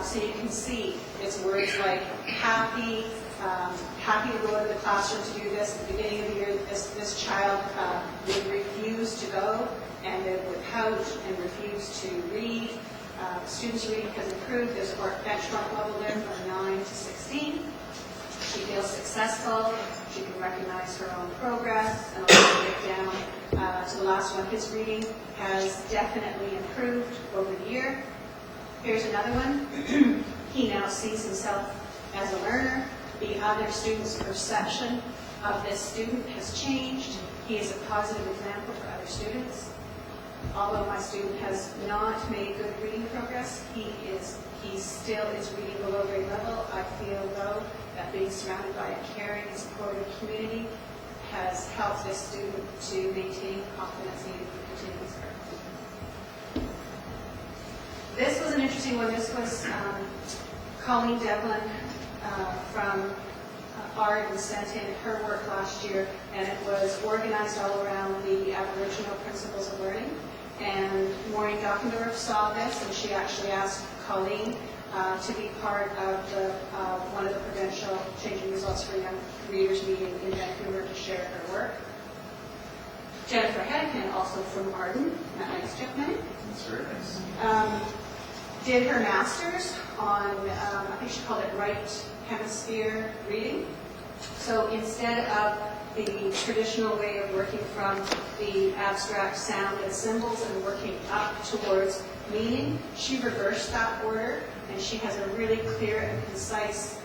so you can see it's words like happy, happy to go to the classroom to do this. At the beginning of the year, this child would refuse to go, and they would pout and refuse to read. Students' reading has improved. There's a benchmark level there from 9 to 16. She feels successful. She can recognize her own progress. And I'll get down to the last one. His reading has definitely improved over the year. Here's another one. He now sees himself as a learner. The other student's perception of this student has changed. He is a positive example for other students. Although my student has not made good reading progress, he still is reading below grade level. I feel, though, that being surrounded by a caring and supportive community has helped this student to maintain confidence needed for continuous growth. This was an interesting one. This was Colleen Devlin from Arden sent in her work last year, and it was organized all around the Aboriginal principles of learning. And Maureen Dockendorf saw this, and she actually asked Colleen to be part of one of the provincial Changing Results for Young Readers meeting in Vancouver to share her work. Jennifer Hedeken, also from Arden, that nice gentleman.
That's very nice.
Did her master's on, I think she called it Right Hemisphere Reading. So instead of the traditional way of working from the abstract sound and symbols and working up towards meaning, she reversed that order, and she has a really clear and concise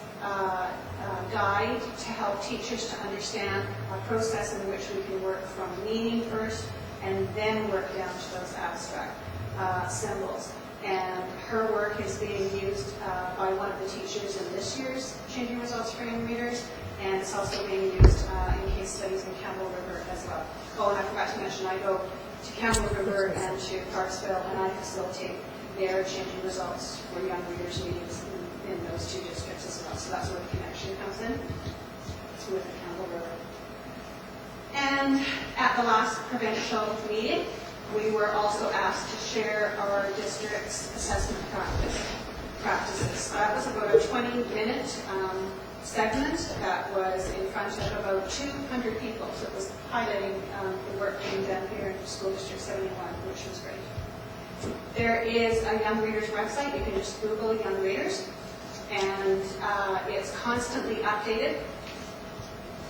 guide to help teachers to understand a process in which we can work from meaning first and then work down to those abstract symbols. And her work is being used by one of the teachers in this year's Changing Results for Young Readers, and it's also being used in case studies in Campbell River as well. Oh, and I forgot to mention, I go to Campbell River and to Parksville, and I facilitate their Changing Results for Young Readers meetings in those two districts as well. So that's where the connection comes in. It's with the Campbell River. And at the last provincial meeting, we were also asked to share our district's assessment practices. That was about a 20-minute segment that was in front of about 200 people. So it was highlighting the work being done here in School District 71, which was great. There is a Young Readers website. You can just Google Young Readers, and it's constantly updated.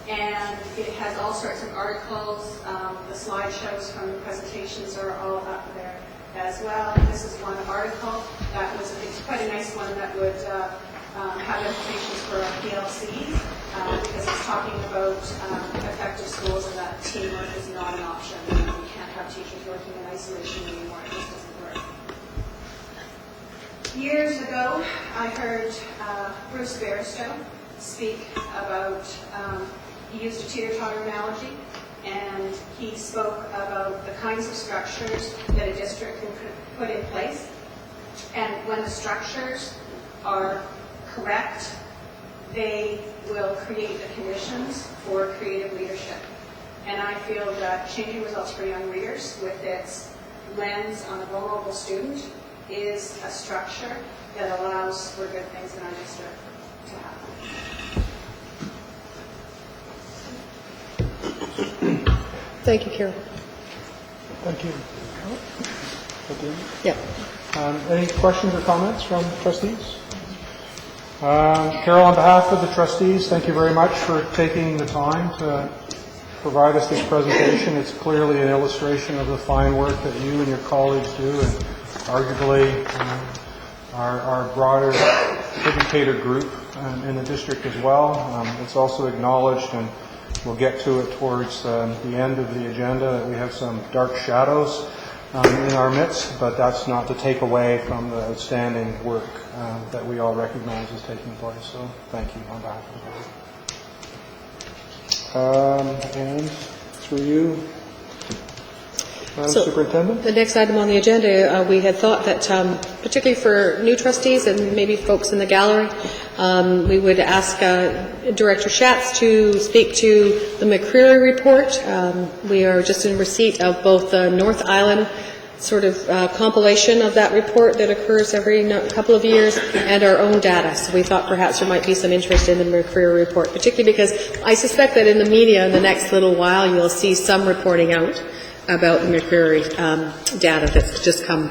And it has all sorts of articles. The slideshows from the presentations are all up there as well. This is one article that was, I think, quite a nice one that would have implications for our PLCs because it's talking about effective schools and that teamwork is not an option. We can't have teachers working in isolation anymore. It just doesn't work. Years ago, I heard Bruce Barstow speak about he used a teeter-totter analogy, and he spoke about the kinds of structures that a district can put in place. And when the structures are correct, they will create the conditions for creative leadership. And I feel that Changing Results for Young Readers, with its lens on the vulnerable student, is a structure that allows for good things in our district to happen.
Thank you, Carol.
Thank you.
Yeah.
Any questions or comments from trustees? Carol, on behalf of the trustees, thank you very much for taking the time to provide us this presentation. It's clearly an illustration of the fine work that you and your colleagues do, and arguably our broader educator group in the district as well. It's also acknowledged, and we'll get to it towards the end of the agenda, that we have some dark shadows in our midst, but that's not to take away from the outstanding work that we all recognize is taking place. So thank you on behalf of the board. And through you, Madam
So,
Superintendent?
The next item on the agenda, we had thought that, particularly for new trustees and maybe folks in the gallery, we would ask Director Schatz to speak to the McCreary report. We are just in receipt of both the North Island sort of compilation of that report that occurs every couple of years, and our own data. So we thought perhaps there might be some interest in the McCreary report, particularly because I suspect that in the media in the next little while you'll see some reporting out about the McCreary data that's just come.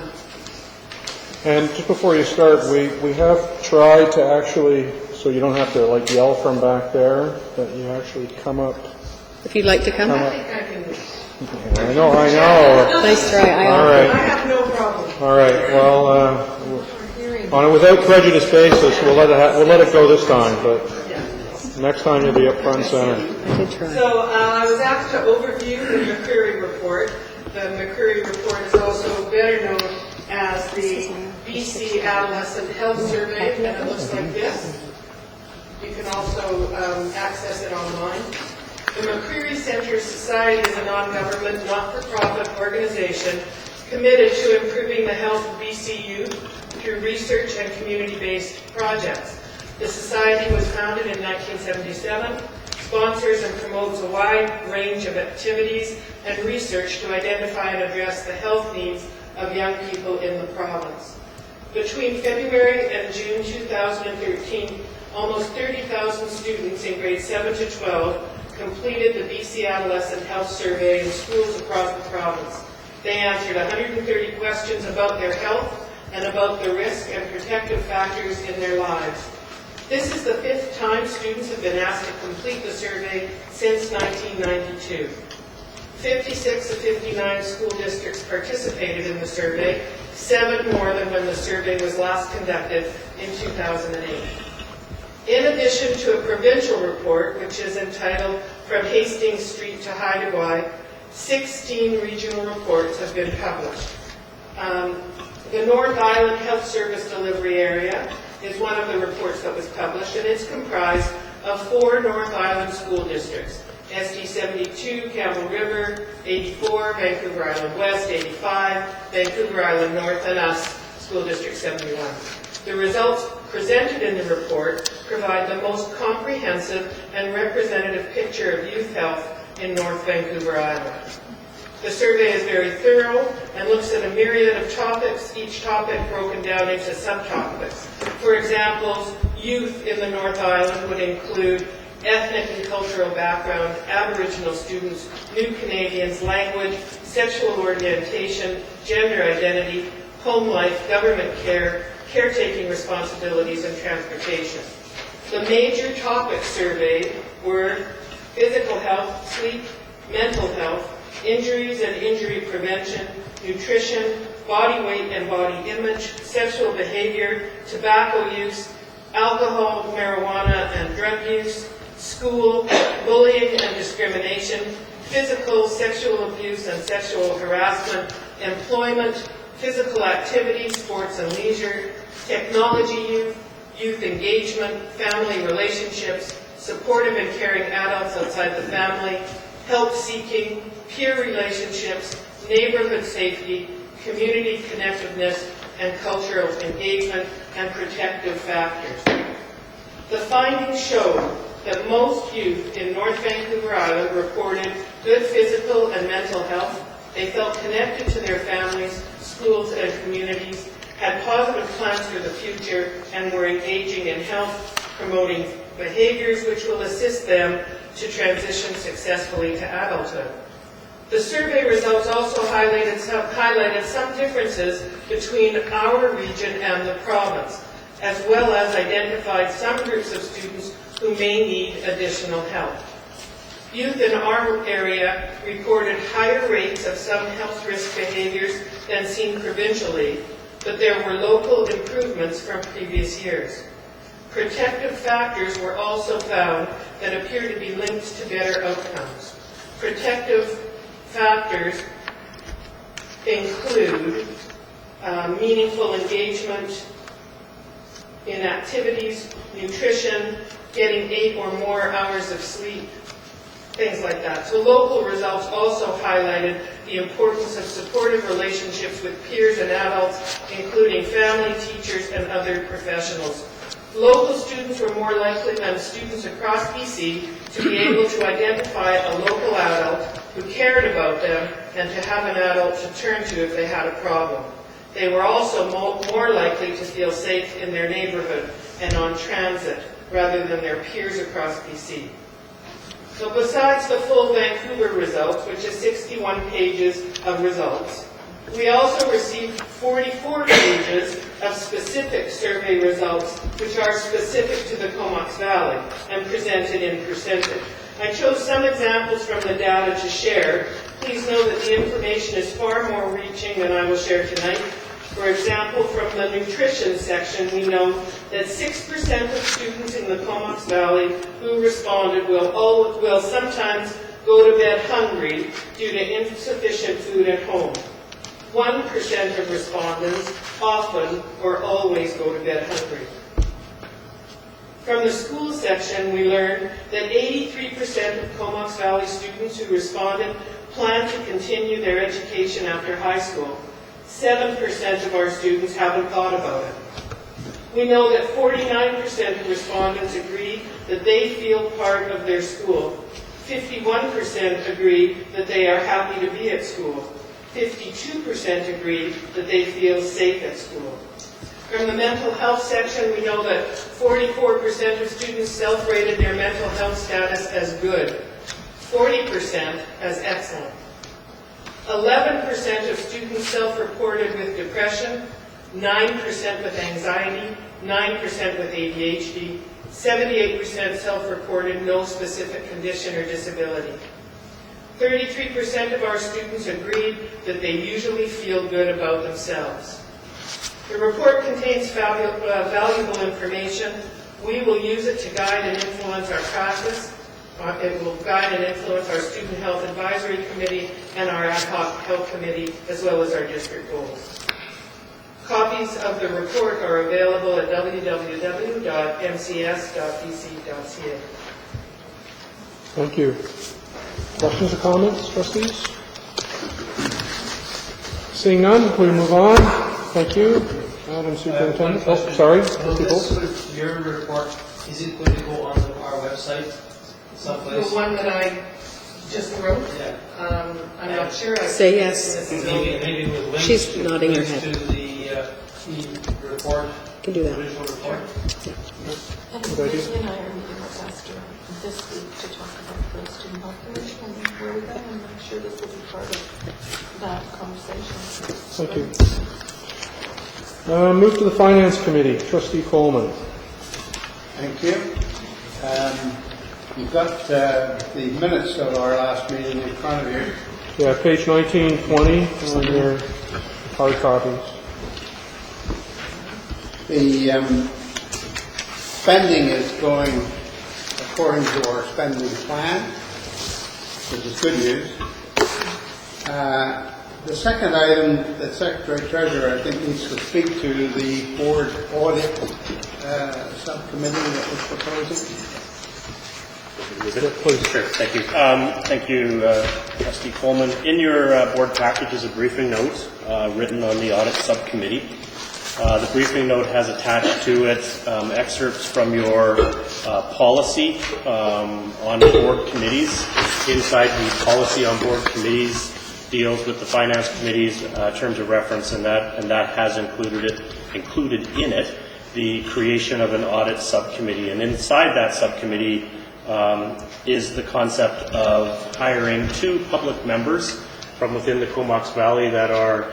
And just before you start, we have tried to actually, so you don't have to like yell from back there, that you actually come up.
If you'd like to come.
I think I can,
I know.
Nice try.
All right.
I have no problem.
All right. Well,
Hearing.
on a without prejudice basis, we'll let it go this time. But next time you'll be up front and center.
I did try.
So I was asked to overview the McCreary report. The McCreary report is also better known as the BC Adolescent Health Survey, and it looks like this. You can also access it online. The McCreary Center Society is a non-government, not-for-profit organization committed to improving the health of BC youth through research and community-based projects. The Society was founded in 1977, sponsors and promotes a wide range of activities and research to identify and address the health needs of young people in the province. Between February and June 2013, almost 30,000 students in grades 7 to 12 completed the BC Adolescent Health Survey in schools across the province. They answered 130 questions about their health and about the risk and protective factors in their lives. This is the 5th time students have been asked to complete the survey since 1992. 56 of 59 school districts participated in the survey, 7 more than when the survey was last conducted in 2008. In addition to a provincial report, which is entitled From Hastings Street to Haida Gwaii, 16 regional reports have been published. The North Island Health Service Delivery Area is one of the reports that was published, and it's comprised of 4 North Island school districts: SD 72, Campbell River, 84, Vancouver Island West, 85, Vancouver Island North, and us, School District 71. The results presented in the report provide the most comprehensive and representative picture of youth health in North Vancouver Island. The survey is very thorough and looks at a myriad of topics, each topic broken down into subtopics. For example, youth in the North Island would include ethnic and cultural background, Aboriginal students, new Canadians, language, sexual orientation, gender identity, home life, government care, caretaking responsibilities, and transportation. The major topics surveyed were physical health, sleep, mental health, injuries and injury prevention, nutrition, body weight and body image, sexual behavior, tobacco use, alcohol, marijuana, and drug use, school, bullying and discrimination, physical, sexual abuse and sexual harassment, employment, physical activity, sports and leisure, technology youth engagement, family relationships, supportive and caring adults outside the family, help seeking, peer relationships, neighborhood safety, community connectiveness, and cultural engagement and protective factors. The findings showed that most youth in North Vancouver Island reported good physical and mental health. They felt connected to their families, schools, and communities, had positive plans for the future, and were engaging in health, promoting behaviors which will assist them to transition successfully to adulthood. The survey results also highlighted some differences between our region and the province, as well as identified some groups of students who may need additional help. Youth in our area reported higher rates of some health risk behaviors than seen provincially, but there were local improvements from previous years. Protective factors were also found that appear to be linked to better outcomes. Protective factors include meaningful engagement in activities, nutrition, getting 8 or more hours of sleep, things like that. So local results also highlighted the importance of supportive relationships with peers and adults, including family, teachers, and other professionals. Local students were more likely than students across BC to be able to identify a local adult who cared about them and to have an adult to turn to if they had a problem. They were also more likely to feel safe in their neighborhood and on transit rather than their peers across BC. So besides the full Vancouver results, which is 61 pages of results, we also received 44 pages of specific survey results, which are specific to the Comox Valley and presented in percentage. I chose some examples from the data to share. Please know that the information is far more reaching than I will share tonight. For example, from the nutrition section, we know that 6% of students in the Comox Valley who responded will sometimes go to bed hungry due to insufficient food at home. 1% of respondents often or always go to bed hungry. From the school section, we learned that 83% of Comox Valley students who responded plan to continue their education after high school. 7% of our students haven't thought about it. We know that 49% of respondents agree that they feel part of their school. 51% agree that they are happy to be at school. 52% agree that they feel safe at school. From the mental health section, we know that 44% of students self-rated their mental health status as good, 40% as excellent. 11% of students self-reported with depression, 9% with anxiety, 9% with ADHD, 78% self-reported no specific condition or disability. 33% of our students agreed that they usually feel good about themselves. The report contains valuable information. We will use it to guide and influence our practice. It will guide and influence our Student Health Advisory Committee and our Ad Hoc Health Committee, as well as our district goals. Copies of the report are available at www.mcs.bc.ca.
Thank you. Questions or comments, trustees? Seeing none, we move on. Thank you. Madam Superintendent. Oh, sorry.
Your report, is it going to go on our website someplace?
The one that I just wrote?
Yeah.
I'm not sure.
Say yes.
Maybe with links.
She's nodding her head.
To the report.
Can do that.
Original report.
And Lucy and I are meeting with Esther this week to talk about the student health commission and where we go, and I'm sure this will be part of that conversation.
Thank you. Move to the Finance Committee. Trustee Coleman.
Thank you. You've got the minutes of our last meeting in front of you.
Yeah, page 19, 20 on your hard copies.
The spending is going according to our spending plan, which is good news. The second item that Secretary Treasurer, I think, needs to speak to the board audit subcommittee that was proposing.
Sure, thank you. Thank you, Trustee Coleman. In your board package is a briefing note written on the audit subcommittee. The briefing note has attached to it excerpts from your policy on board committees. Inside the policy on board committees deals with the finance committee's terms of reference, and that has included in it the creation of an audit subcommittee. And inside that subcommittee is the concept of hiring 2 public members from within the Comox Valley that are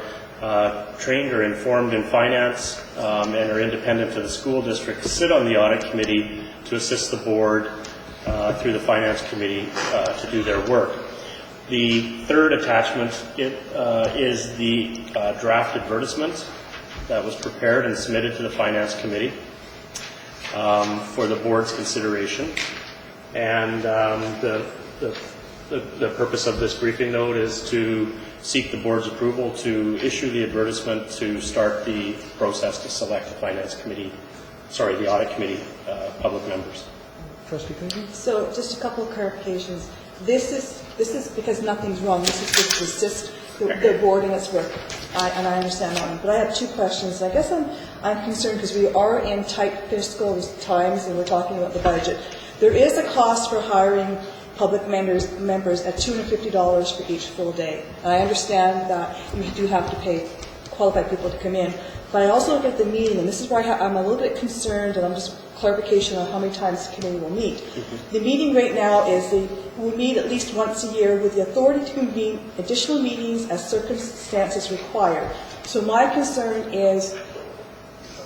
trained or informed in finance and are independent to the school district to sit on the audit committee to assist the board through the finance committee to do their work. The third attachment is the draft advertisement that was prepared and submitted to the finance committee for the board's consideration. And the purpose of this briefing note is to seek the board's approval to issue the advertisement to start the process to select the finance committee, the audit committee public members.
Trustee Coogan?
So just a couple of clarifications. this is because nothing's wrong, this is just to assist the board in its work, and I understand that one. But I have two questions. I guess I'm concerned because we are in tight fiscal times and we're talking about the budget. There is a cost for hiring public members at $250 for each full day. And I understand that you do have to pay qualified people to come in. But I also look at the meeting, and this is where I'm a little bit concerned, and I'm just clarification on how many times the committee will meet. The meeting right now is we meet at least once a year with the authority to convene additional meetings as circumstances require. So my concern is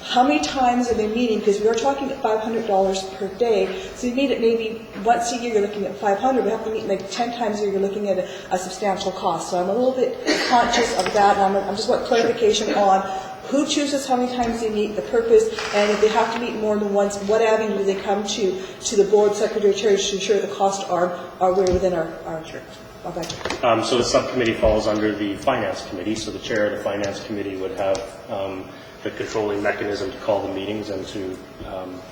how many times are they meeting? Because we are talking at $500 per day. So you meet it maybe once a year, you're looking at $500. We have to meet like 10 times a year, you're looking at a substantial cost. So I'm a little bit conscious of that, and I'm just want clarification on who chooses how many times they meet, the purpose, and if they have to meet more than once, what avenue do they come to the board secretary to ensure the costs are within our budget.
So the subcommittee falls under the finance committee, so the chair of the finance committee would have the controlling mechanism to call the meetings and to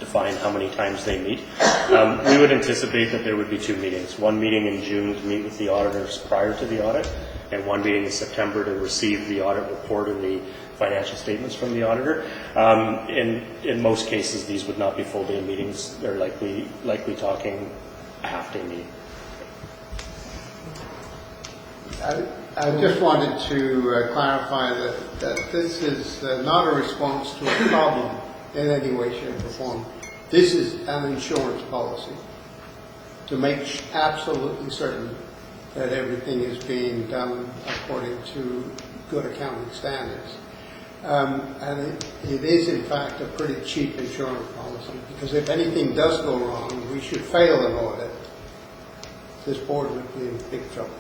define how many times they meet. We would anticipate that there would be 2 meetings, one meeting in June to meet with the auditors prior to the audit, and one meeting in September to receive the audit report and the financial statements from the auditor. In most cases, these would not be full-day meetings. They're likely talking a half-day meeting.
I just wanted to clarify that this is not a response to a problem in any way, shape, or form. This is an insurance policy to make absolutely certain that everything is being done according to good accounting standards. And it is, in fact, a pretty cheap insurance policy, because if anything does go wrong, we should fail an audit, this board would be in big trouble.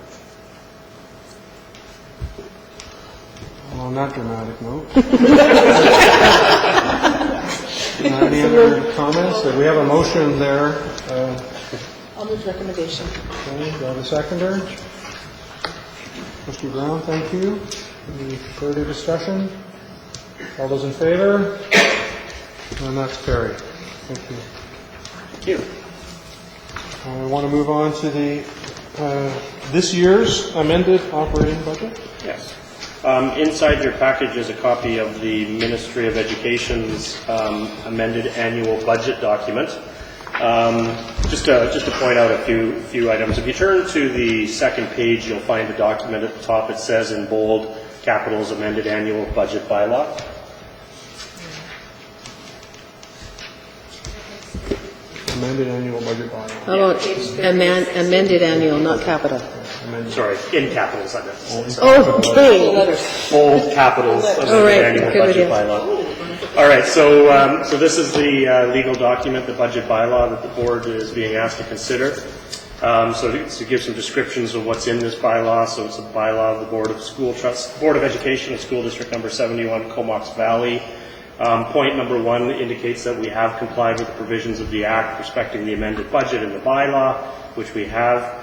On that dramatic note. Any other comments? We have a motion there.
I'll move recommendation.
Okay, do I have a seconder? Trustee Brown, thank you. Any further discussion? All those in favor? And that's carried. Thank you.
Thank you.
I want to move on to the this year's amended operating budget.
Yes. Inside your package is a copy of the Ministry of Education's amended annual budget document. Just to point out a few items. If you turn to the second page, you'll find the document at the top. It says in bold capitals, amended annual budget bylaw.
Amended annual budget bylaw.
How about amended annual, not capital?
Sorry, in capitals, I meant to say.
Okay.
Bold capitals, amended annual budget bylaw. All right, so this is the legal document, the budget bylaw that the board is being asked to consider. So to give some descriptions of what's in this bylaw, so it's a bylaw of the Board of Education of School District Number 71, Comox Valley. Point number 1 indicates that we have complied with the provisions of the Act respecting the amended budget in the bylaw, which we have.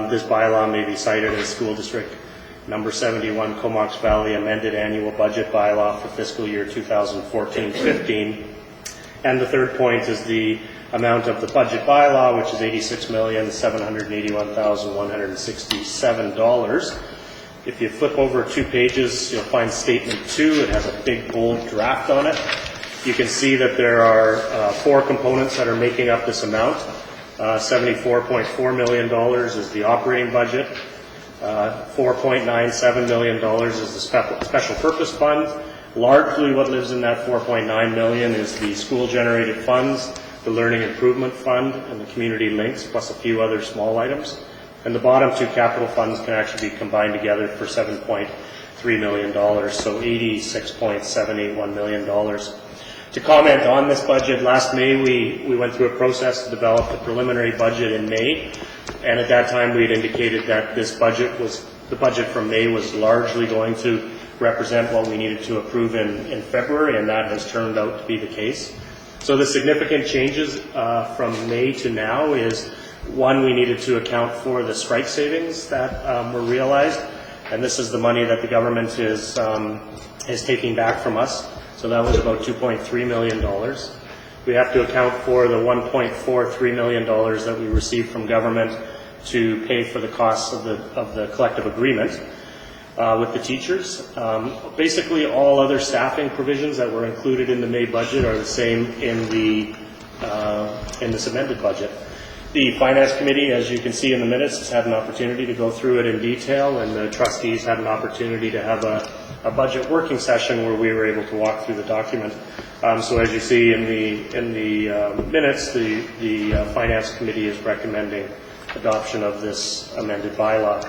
This bylaw may be cited as School District Number 71, Comox Valley amended annual budget bylaw for fiscal year 2014-15. And the third point is the amount of the budget bylaw, which is $86,781,167. If you flip over 2 pages, you'll find Statement 2. It has a big bold draft on it. You can see that there are 4 components that are making up this amount. $74.4 million is the operating budget. $4.97 million is the special purpose fund. Largely what lives in that $4.9 million is the school-generated funds, the Learning Improvement Fund, and the Community Links, plus a few other small items. And the bottom 2 capital funds can actually be combined together for $7.3 million, so $86.781 million. To comment on this budget, last May we went through a process to develop the preliminary budget in May, and at that time we had indicated that the budget from May was largely going to represent what we needed to approve in February, and that has turned out to be the case. So the significant changes from May to now is, 1, we needed to account for the strike savings that were realized, and this is the money that the government is taking back from us. So that was about $2.3 million. We have to account for the $1.43 million that we received from government to pay for the costs of the collective agreement with the teachers. Basically, all other staffing provisions that were included in the May budget are the same in this amended budget. The Finance Committee, as you can see in the minutes, has had an opportunity to go through it in detail, and the trustees had an opportunity to have a budget working session where we were able to walk through the document. So as you see in the minutes, the Finance Committee is recommending adoption of this amended bylaw.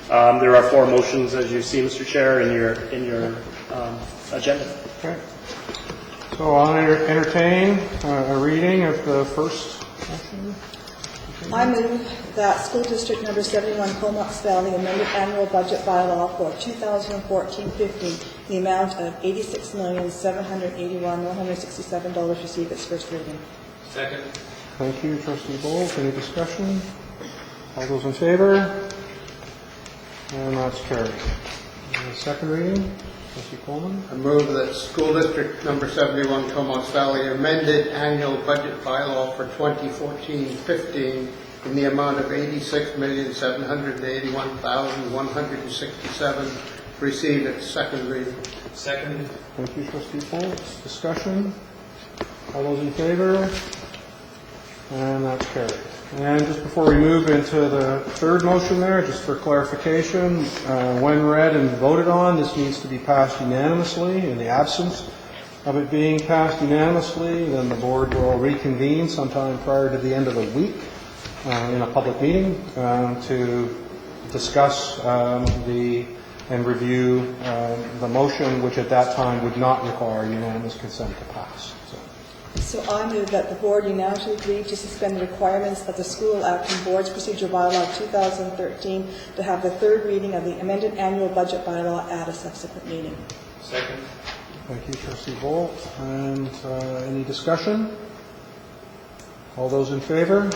There are 4 motions, as you see, Mr. Chair, in your agenda.
Okay. So I'll entertain a reading of the first motion.
I move that School District Number 71 Comox Valley amended annual budget bylaw for 2014-15, the amount of $86,781,167 receive its first reading.
Second.
Thank you, Trustee Bowles. Any discussion? All those in favor? And that's carried. Second reading, Trustee Coleman.
I move that School District Number 71 Comox Valley amended annual budget bylaw for 2014-15 in the amount of $86,781,167 receive its second reading.
Second.
Thank you, Trustee Bowles. Discussion? All those in favor? And that's carried. And just before we move into the third motion there, just for clarification, when read and voted on, this needs to be passed unanimously. In the absence of it being passed unanimously, then the board will reconvene sometime prior to the end of the week in a public meeting to discuss and review the motion, which at that time would not require unanimous consent to pass.
So I move that the board unanimously agree to suspend the requirements of the School Acting Board's Procedure Bylaw 2013 to have the third reading of the amended annual budget bylaw at a subsequent meeting.
Second.
Thank you, Trustee Bolt. And any discussion? All those in favor?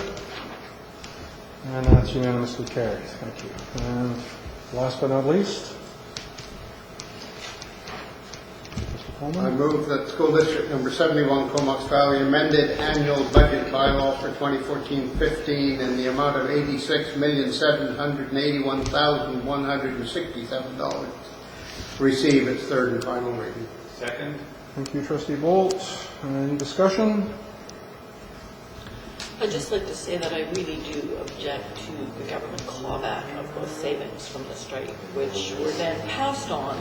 And that's unanimously carried. Thank you. And last but not least,
I move that School District Number 71 Comox Valley amended annual budget bylaw for 2014-15 in the amount of $86,781,167 receive its third and final reading.
Second.
thank you, Trustee Bolt. Any discussion?
I'd just like to say that I really do object to the government clawback of those savings from the strike, which were then passed on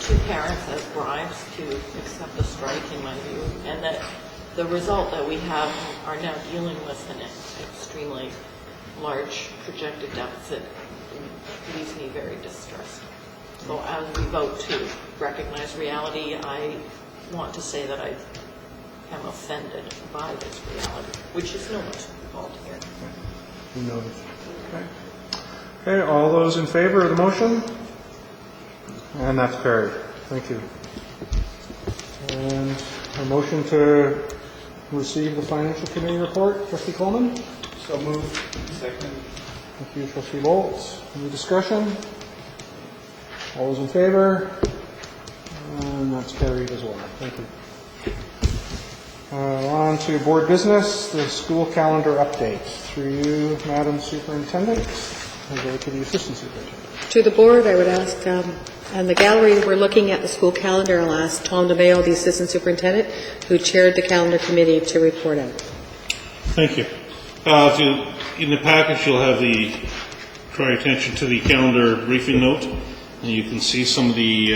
to parents as bribes to accept the strike, in my view, and that the result that we are now dealing with an extremely large projected deficit leaves me very distressed. So as we vote to recognize reality, I want to say that I am offended by this reality, which is no one's fault here.
Who knows? Okay, all those in favor of the motion? And that's carried. Thank you. And a motion to receive the Financial Committee report, Trustee Coleman?
So moved. Second.
Thank you, Trustee Bolt. Any discussion? All those in favor? And that's carried as well. Thank you. On to board business, the school calendar update. Through you, Madam Superintendent, and go to the Assistant Superintendent.
To the board, I would ask, and the gallery, we're looking at the school calendar. I'll ask Tom DeMayo, the Assistant Superintendent, who chaired the calendar committee, to report out.
Thank you. In the package, you'll have draw your attention to the calendar briefing note, and you can see some of the,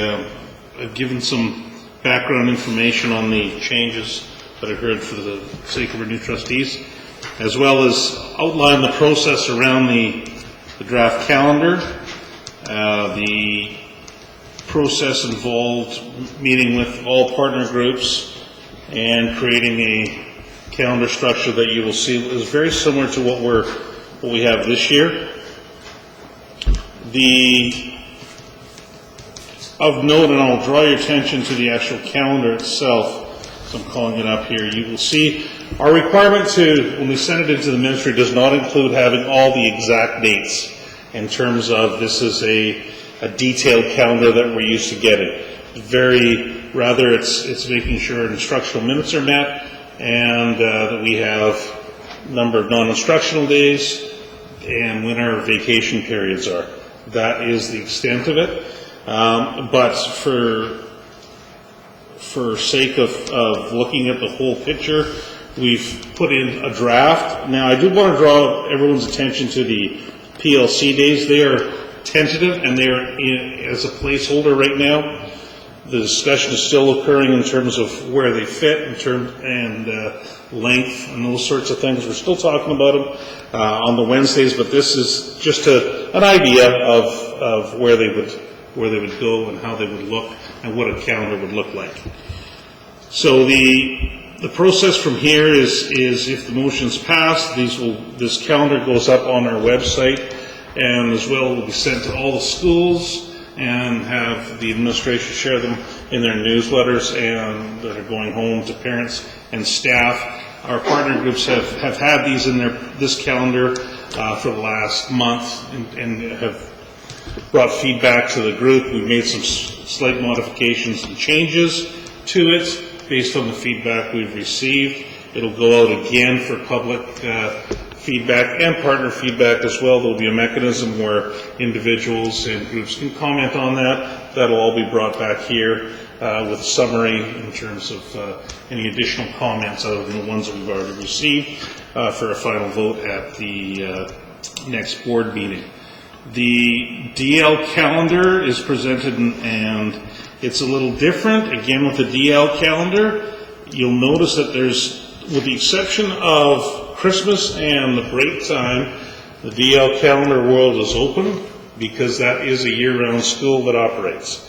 I've given some background information on the changes that occurred for the sake of our new trustees, as well as outline the process around the draft calendar. The process involved meeting with all partner groups and creating a calendar structure that you will see is very similar to what we have this year. Of note, and I'll draw your attention to the actual calendar itself, so I'm calling it up here. You will see our requirement when we send it into the ministry, does not include having all the exact dates in terms of this is a detailed calendar that we're used to getting. Rather, it's making sure instructional minutes are met and that we have a number of non-instructional days, and when our vacation periods are. That is the extent of it. But for sake of looking at the whole picture, we've put in a draft. Now, I do want to draw everyone's attention to the PLC days. They are tentative, and they are as a placeholder right now. The discussion is still occurring in terms of where they fit, and length, and those sorts of things. We're still talking about them on the Wednesdays, but this is just an idea of where they would go and how they would look and what a calendar would look like. So the process from here is if the motion's passed, this calendar goes up on our website, and as well will be sent to all the schools and have the administration share them in their newsletters and that are going home to parents and staff. Our partner groups have had these in this calendar for the last month and have brought feedback to the group. We've made some slight modifications and changes to it based on the feedback we've received. It'll go out again for public feedback and partner feedback as well. There'll be a mechanism where individuals and groups can comment on that. That'll all be brought back here with a summary in terms of any additional comments other than the ones that we've already received for a final vote at the next board meeting. The DL calendar is presented and it's a little different. Again, with the DL calendar, you'll notice that there's, with the exception of Christmas and the break time, the DL calendar world is open because that is a year-round school that operates.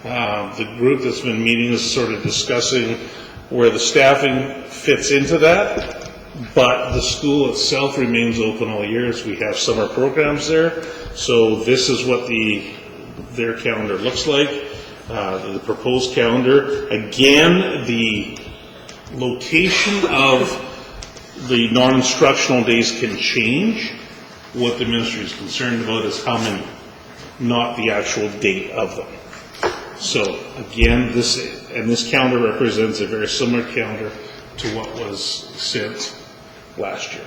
The group that's been meeting is sort of discussing where the staffing fits into that, but the school itself remains open all year as we have summer programs there. So this is what their calendar looks like, the proposed calendar. Again, the location of the non-instructional days can change. What the ministry is concerned about is how many, not the actual date of them. So again, this calendar represents a very similar calendar to what was sent last year.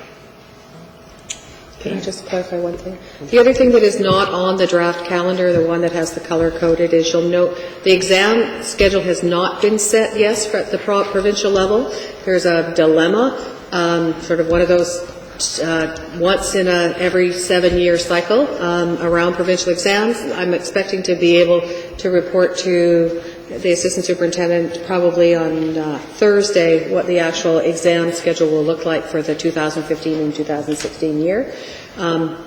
Can I just clarify one thing? The other thing that is not on the draft calendar, the one that has the color-coded, is you'll note the exam schedule has not been set, yes, at the provincial level. There's a dilemma, sort of one of those once in a every 7-year cycle around provincial exams. I'm expecting to be able to report to the assistant superintendent probably on Thursday what the actual exam schedule will look like for the 2015 and 2016 year.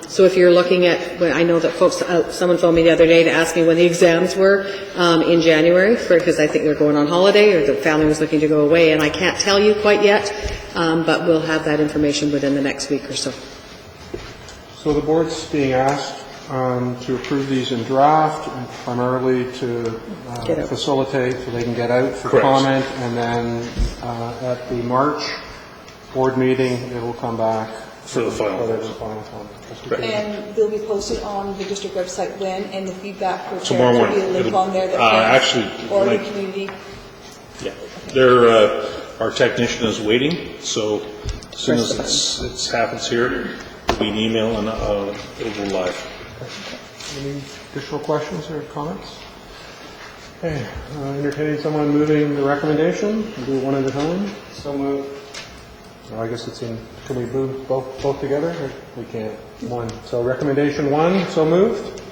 So if you're looking at, I know that folks, someone phoned me the other day to ask me when the exams were in January, because I think they're going on holiday or the family was looking to go away, and I can't tell you quite yet, but we'll have that information within the next week or so.
So the board's being asked to approve these in draft, primarily to facilitate so they can get out for
Correct.
comment, and then at the March board meeting, it will come back
for the final
comment.
And they'll be posted on the district website when, and the feedback for
Tomorrow
parents, there'll be a
morning.
link on there that
Actually,
or the
like-
community.
Yeah, our technician is waiting, so as soon as it happens here, it'll be an email and it'll go live.
Any additional questions or comments? Okay, entertaining someone moving the recommendation. We'll do it one at a time. So moved. Well, I guess it's in, can we move both together? Or we can't. One. So recommendation 1, so moved.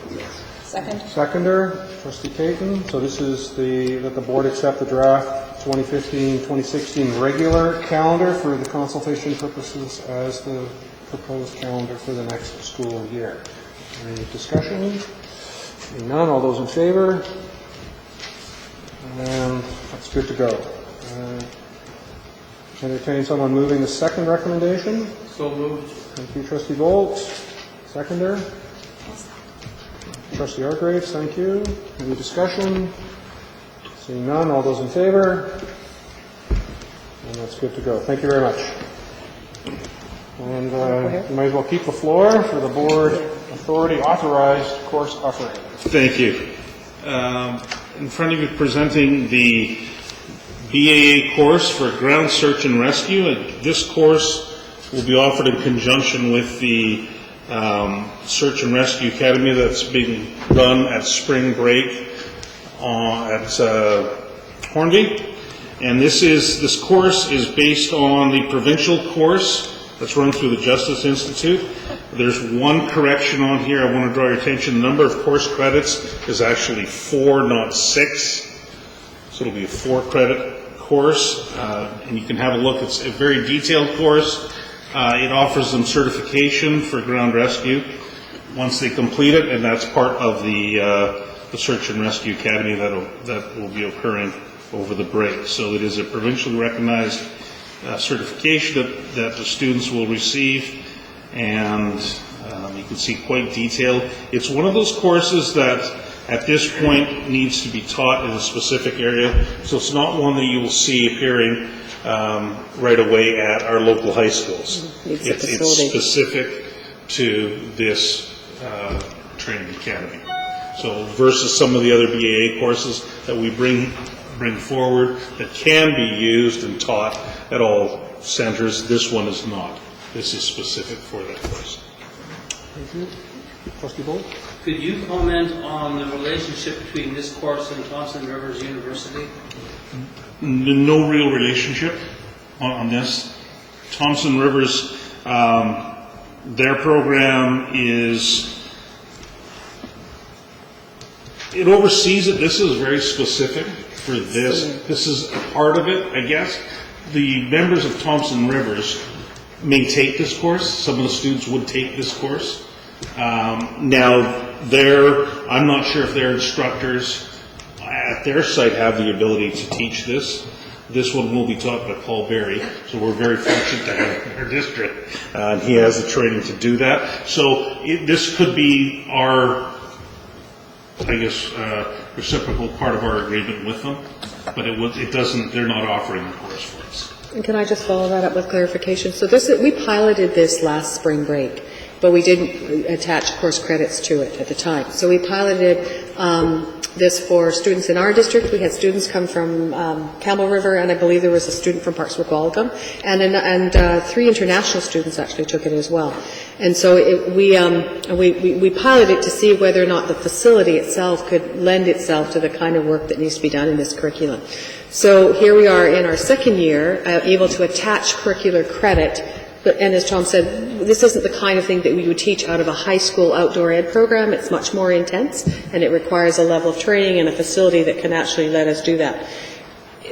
Second.
Seconder, trustee Caton. So this is that the board accept the draft 2015-2016 regular calendar for the consultation purposes as the proposed calendar for the next school year. Any discussion? Seeing none, all those in favor? And that's good to go. Entertain someone moving the second recommendation.
So moved.
Thank you, trustee Bolt. Seconder. Trustee Hargraves, thank you. Any discussion? Seeing none, all those in favor? And that's good to go. Thank you very much. And you might as well keep the floor for the board authority authorized course offering.
Thank you. In front of you presenting the BAA course for ground search and rescue. This course will be offered in conjunction with the Search and Rescue Academy that's being run at spring break at Hornby. And this course is based on the provincial course that's run through the Justice Institute. There's one correction on here I want to draw your attention. The number of course credits is actually 4, not 6. So it'll be a 4-credit course. And you can have a look. It's a very detailed course. It offers them certification for ground rescue once they complete it, and that's part of the Search and Rescue Academy that will be occurring over the break. So it is a provincially recognized certification that the students will receive, and you can see quite detailed. It's one of those courses that at this point needs to be taught in a specific area, so it's not one that you will see appearing right away at our local high schools. It's specific to this training academy. So versus some of the other BAA courses that we bring forward that can be used and taught at all centers, this one is not. This is specific for that course.
Trustee Bolt?
Could you comment on the relationship between this course and Thompson Rivers University?
No real relationship on this. Thompson Rivers, their program it oversees it. This is very specific for this. This is a part of it, I guess. The members of Thompson Rivers may take this course. Some of the students would take this course. Now, I'm not sure if their instructors at their site have the ability to teach this. This one will be taught by Paul Berry, so we're very fortunate to have him in our district. He has the training to do that. So this could be our, I guess, reciprocal part of our agreement with them, but it doesn't. They're not offering the course for us.
And can I just follow that up with clarification? So we piloted this last spring break, but we didn't attach course credits to it at the time. So we piloted this for students in our district. We had students come from Campbell River, and I believe there was a student from Parks Wacolgum, and 3 international students actually took it as well. And so we piloted to see whether or not the facility itself could lend itself to the kind of work that needs to be done in this curriculum. So here we are in our second year, able to attach curricular credit. And as Tom said, this isn't the kind of thing that we would teach out of a high school outdoor ed program. It's much more intense, and it requires a level of training and a facility that can actually let us do that.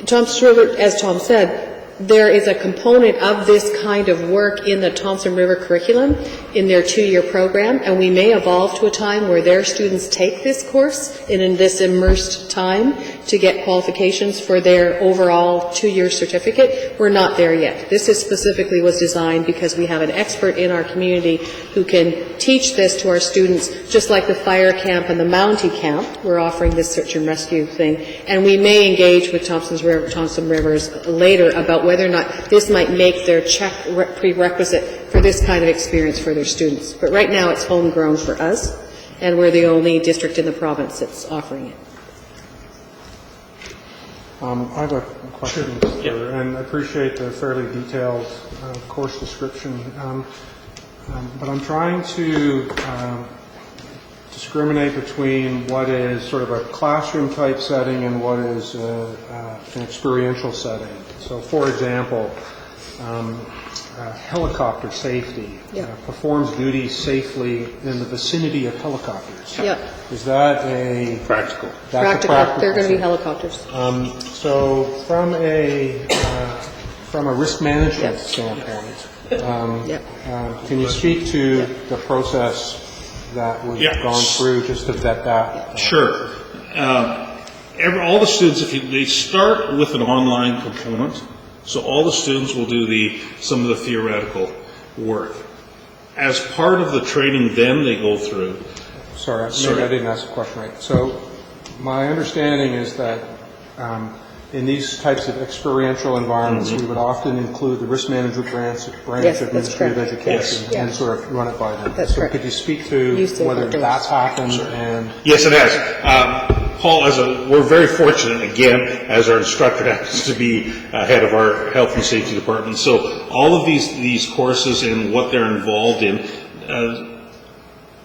Thompson River, as Tom said, there is a component of this kind of work in the Thompson River curriculum in their 2-year program, and we may evolve to a time where their students take this course in this immersed time to get qualifications for their overall 2-year certificate. We're not there yet. This specifically was designed because we have an expert in our community who can teach this to our students, just like the fire camp and the Mountie camp. We're offering this search and rescue thing, and we may engage with Thompson Rivers later about whether or not this might make their check prerequisite for this kind of experience for their students. But right now it's homegrown for us, and we're the only district in the province that's offering it.
I have a question, and I appreciate the fairly detailed course description, but I'm trying to discriminate between what is sort of a classroom type setting and what is an experiential setting. So, for example, helicopter safety, performs duties safely in the vicinity of helicopters. Is that a practical? That's practical.
They're going to be helicopters.
So from a risk management standpoint, can you speak to the process that was gone through just to vet that?
Sure. All the students, they start with an online component, so all the students will do some of the theoretical work. As part of the training, then they go through.
Sorry, maybe I didn't ask the question right. So my understanding is that in these types of experiential environments, we would often include the risk management branch of Ministry of Education and sort of run it by them. So could you speak to whether that's happened?
Yes, it has. Paul, we're very fortunate, again, as our instructor happens to be head of our health and safety department. So all of these courses and what they're involved in,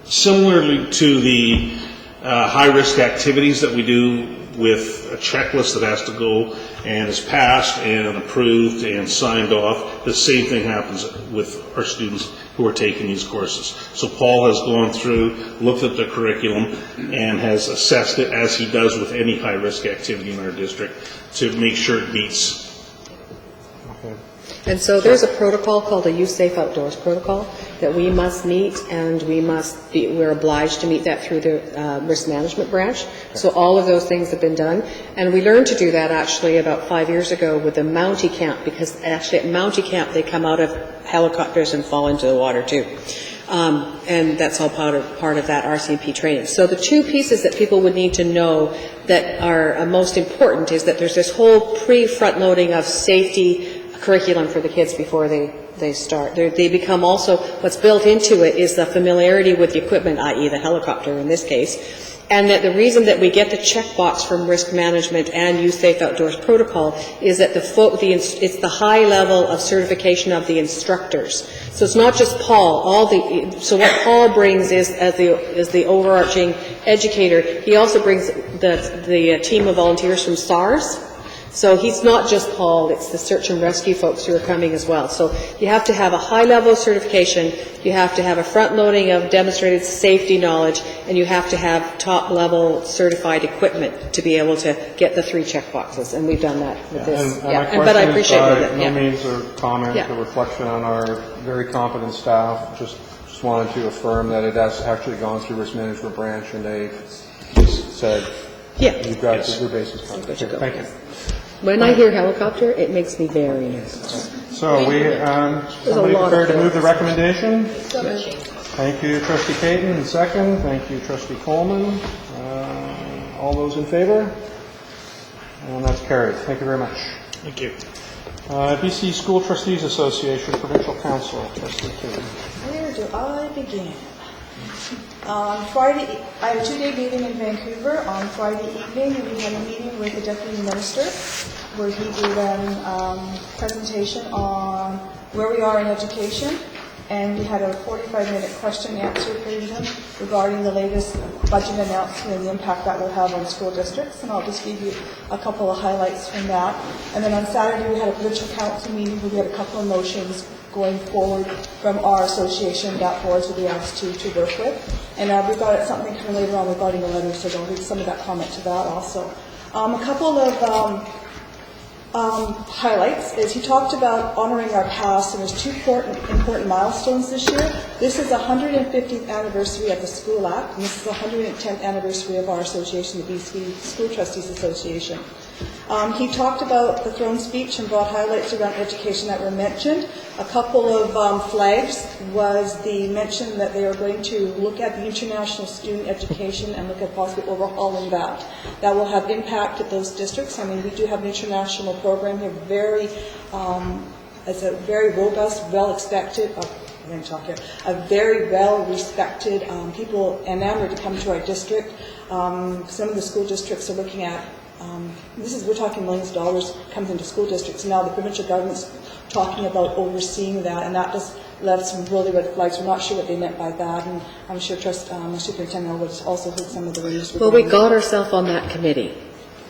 similarly to the high-risk activities that we do with a checklist that has to go and is passed and approved and signed off. The same thing happens with our students who are taking these courses. So Paul has gone through, looked at the curriculum, and has assessed it as he does with any high-risk activity in our district to make sure it meets.
And so there's a protocol called a Youth Safe Outdoors protocol that we must meet, and we're obliged to meet that through the risk management branch. So all of those things have been done. And we learned to do that actually about 5 years ago with the Mountie Camp, because actually at Mountie Camp they come out of helicopters and fall into the water too. And that's all part of that RCMP training. So the two pieces that people would need to know that are most important is that there's this whole pre-front loading of safety curriculum for the kids before they start. They become also, what's built into it is the familiarity with the equipment, i.e. the helicopter in this case, and that the reason that we get the checkbox from risk management and Youth Safe Outdoors protocol is that it's the high level of certification of the instructors. So it's not just Paul. So what Paul brings is as the overarching educator, he also brings the team of volunteers from SARS. So he's not just Paul, it's the search and rescue folks who are coming as well. So you have to have a high level of certification, you have to have a front loading of demonstrated safety knowledge, and you have to have top level certified equipment to be able to get the 3 check boxes. And we've done that with this. But I appreciate it.
No means a comment, a reflection on our very competent staff. Just wanted to affirm that it has actually gone through risk management branch, and they just said, you've got your basis covered. Thank you.
When I hear helicopter, it makes me very nervous.
So somebody prepared to move the recommendation? Thank you, Trustee Caton, and second. Thank you, Trustee Coleman. All those in favor? And that's carried. Thank you very much.
Thank you.
BC School Trustees Association, Provincial Council, Trustee Caton.
Where do I begin? On Friday, I had a 2-day meeting in Vancouver. On Friday evening, we had a meeting with the Deputy Minister where he gave a presentation on where we are in education, and we had a 45-minute question and answer period regarding the latest budget announcement and the impact that will have on school districts, and I'll just give you a couple of highlights from that. And then on Saturday, we had a provincial council meeting where we had a couple of motions going forward from our association that boards will be asked to work with. And we've got something coming later on regarding the letter, so I'll read some of that comment to that also. A couple of highlights is he talked about honoring our past, and there's 2 important milestones this year. This is the 150th anniversary of the School Act, and this is the 110th anniversary of our association, the BC School Trustees Association. He talked about the throne speech and brought highlights around education that were mentioned. A couple of flags was the mention that they are going to look at the international student education and look at possibly overhauling that. That will have impact at those districts. I mean, we do have an international program here, it's a very robust, well-expected, a very well-respected people enamored to come to our district. Some of the school districts are looking at we're talking millions of dollars comes into school districts. Now the provincial government's talking about overseeing that, and that just left some really red flags. We're not sure what they meant by that, and I'm sure my superintendent would also heard some of the news.
Well, we got ourselves on that committee.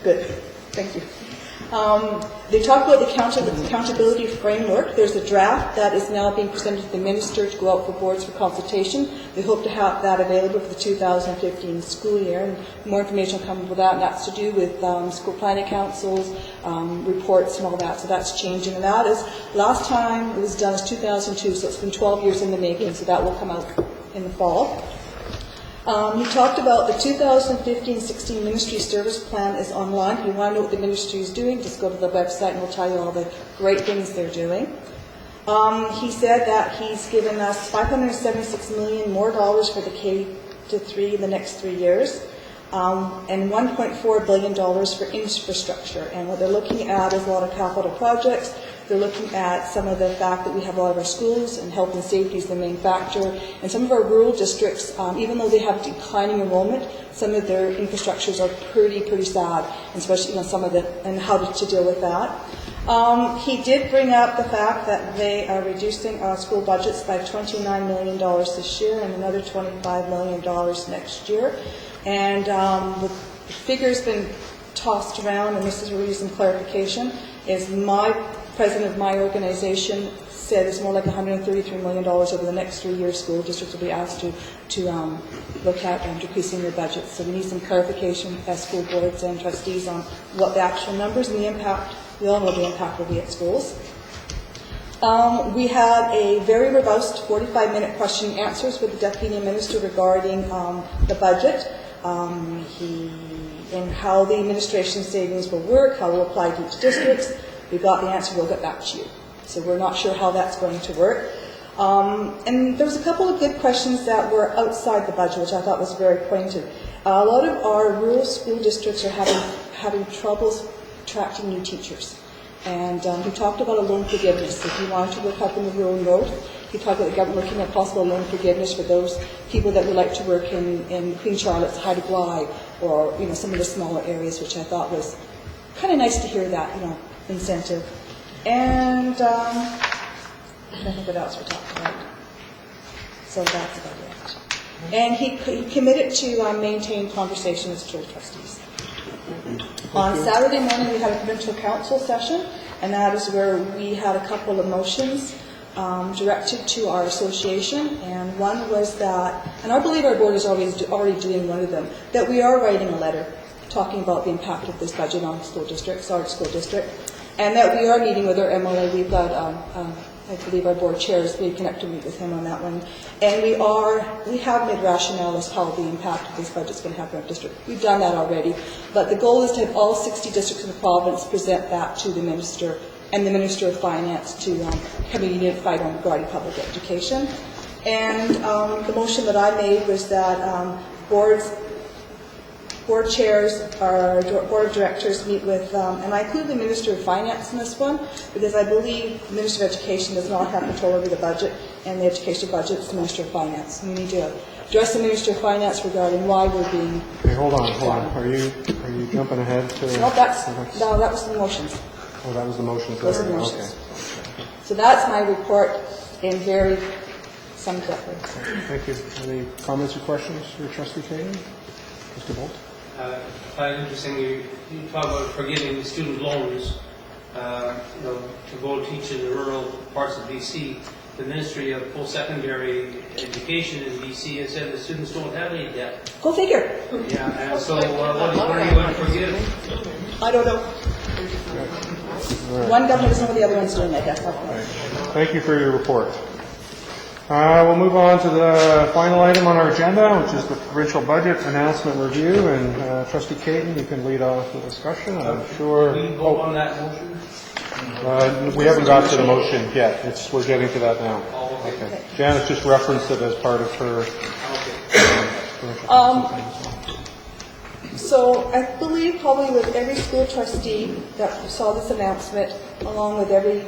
Good. Thank you. They talk about the accountability framework. There's a draft that is now being presented to the minister to go out for boards for consultation. They hope to have that available for the 2015 school year, and more information will come with that, and that's to do with school planning councils, reports and all that, so that's changing. And that is, last time it was done is 2002, so it's been 12 years in the making, so that will come out in the fall. He talked about the 2015-16 Ministry Service Plan is online. If you want to know what the Ministry is doing, just go to the website and we'll tell you all the great things they're doing. He said that he's given us $576 million more for the K-3 in the next 3 years, and $1.4 billion for infrastructure. And what they're looking at is a lot of capital projects. They're looking at some of the fact that we have a lot of our schools, and health and safety is the main factor. And some of our rural districts, even though they have declining enrollment, some of their infrastructures are pretty sad, and especially some of and how to deal with that. He did bring up the fact that they are reducing our school budgets by $29 million this year and another $25 million next year. And the figure's been tossed around, and this is a reason clarification, is my president of my organization said it's more like $133 million over the next 3 years. School districts will be asked to look at decreasing their budgets. So we need some clarification as school boards and trustees on what the actual numbers and the impact. We all know the impact will be at schools. We had a very robust 45-minute question and answers with the Deputy Minister regarding the budget, and how the administration savings will work, how it will apply to each district. We got the answer, we'll get back to you. So we're not sure how that's going to work. And there was a couple of good questions that were outside the budget, which I thought was very pointed. A lot of our rural school districts are having troubles attracting new teachers. And he talked about a loan forgiveness. If you wanted to work up in the rural north, he talked about the government looking at possible loan forgiveness for those people that would like to work in Queen Charlotte's, Haida Gwaii, or some of the smaller areas, which I thought was kind of nice to hear that, incentive. And I don't think what else we're talking about. So that's about it. And he committed to maintain conversation with school trustees. On Saturday morning, we had a provincial council session, and that is where we had a couple of motions directed to our association. And one was that, and I believe our board is already doing one of them, that we are writing a letter talking about the impact of this budget on school districts, our school district, and that we are meeting with our MLA. We've got, I believe our board chair is being connected with him on that one. And we have made rationale as how the impact of this budget is going to happen in our district. We've done that already. But the goal is to have all 60 districts in the province present that to the Minister and the Minister of Finance to have a unified on regarding public education. And the motion that I made was that board chairs, our board of directors meet with, and I include the Minister of Finance in this one, because I believe the Minister of Education does not have control over the budget, and the education budget is the Minister of Finance. We need to address the Minister of Finance regarding why we're being...
Okay, hold on. Are you jumping ahead to...
No, that was the motions.
Oh, that was the motions.
Those are the motions.
Okay.
So that's my report in very summed up.
Thank you. Any comments or questions for Trustee Kagan? Mr. Bolt?
Quite interesting. You talk about forgiving student loans. To go teach in the rural parts of BC. The Ministry of Post-Secondary Education in BC has said the students don't have any debt.
Go figure.
Yeah, and so what are you going to forgive?
I don't know.
Right.
One government is some of the other ones doing that, yes.
Thank you for your report. We'll move on to the final item on our agenda, which is the provincial budget announcement review. And Trustee Kagan, you can lead off the discussion. I'm sure.
Can we vote on that motion?
We haven't got to the motion yet. We're getting to that now. Okay. Janice just referenced it as part of her.
So I believe probably with every school trustee that saw this announcement, along with every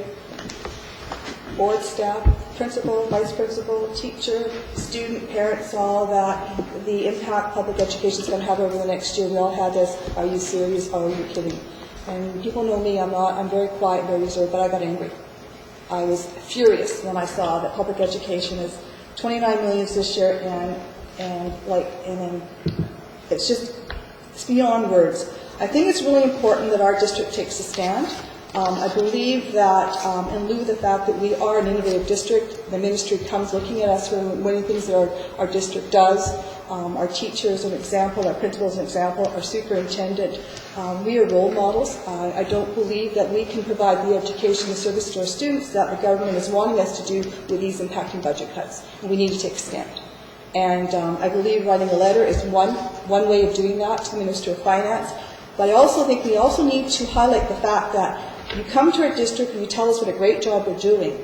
board staff, principal, vice principal, teacher, student, parents, saw that the impact public education is going to have over the next year. We all had this, are you serious, are you kidding? And people know me, I'm very quiet, very reserved, but I got angry. I was furious when I saw that public education is 29 million this year, and then it's beyond words. I think it's really important that our district takes a stand. I believe that in lieu of the fact that we are an innovative district, the ministry comes looking at us for many things that our district does. Our teachers an example, our principals an example, our superintendent. We are role models. I don't believe that we can provide the education and service to our students that the government is wanting us to do with these impacting budget cuts. And we need to take a stand. And I believe writing a letter is one way of doing that to the Minister of Finance. But I also think we also need to highlight the fact that you come to our district and you tell us what a great job we're doing,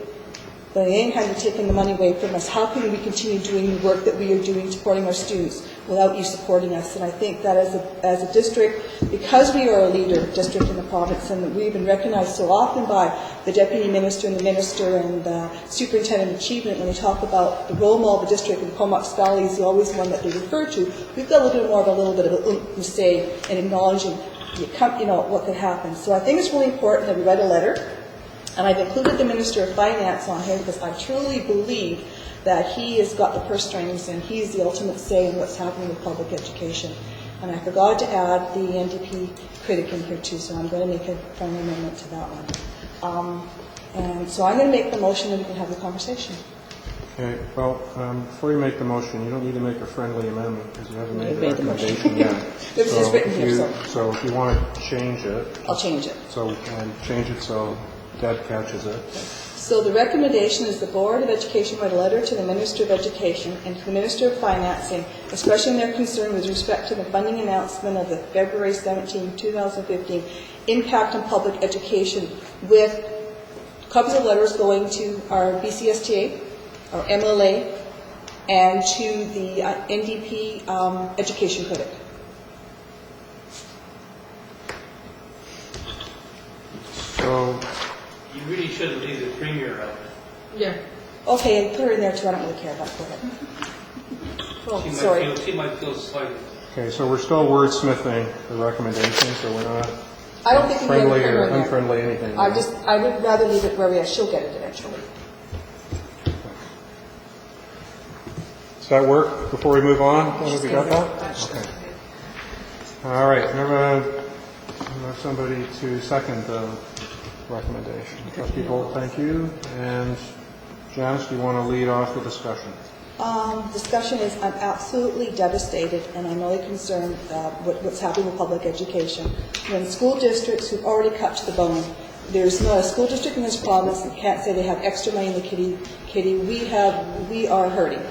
but on the other hand, you're taking the money away from us. How can we continue doing the work that we are doing, supporting our students, without you supporting us? And I think that as a district, because we are a leader district in the province, and we've been recognized so often by the Deputy Minister and the Minister and the Superintendent Achievement, when they talk about the role model of the district, and Comox Valley is always one that they refer to, we've got a little bit of a say in acknowledging what could happen. So I think it's really important that we write a letter, and I've included the Minister of Finance on here because I truly believe that he has got the purse strings and he's the ultimate say in what's happening with public education. And I forgot to add the NDP critic in here too, so I'm going to make a friendly amendment to that one. And so I'm going to make the motion and we can have the conversation.
Okay, well, before you make the motion, you don't need to make a friendly amendment because you haven't made the recommendation yet.
It's just written here,
so if you want to change it.
I'll change it.
So we can change it so Deb catches it.
So the recommendation is the Board of Education write a letter to the Minister of Education and to the Minister of Financing, expressing their concern with respect to the funding announcement of the February 17, 2015 impact on public education, with copies of letters going to our BCSTA, our MLA, and to the NDP education critic.
So
You really shouldn't leave the Premier out.
Yeah.
Okay, and put her in there too. I don't really care about it. Oh, sorry.
She might feel slighted.
okay, so we're still wordsmithing the recommendation, so we're not
I don't think we can
friendly
put her
or
in there.
unfriendly anything.
I would rather leave it where we are. She'll get it eventually.
Does that work before we move on? Have we got that? Okay. All right, we have somebody to second the recommendation. Trustee Bolt, thank you. And Janice, do you want to lead off the discussion?
Discussion is, I'm absolutely devastated and I'm really concerned what's happening with public education. When school districts who've already cut to the bone, there's not a school district in this province that can't say they have extra money in the kitty. We are hurting.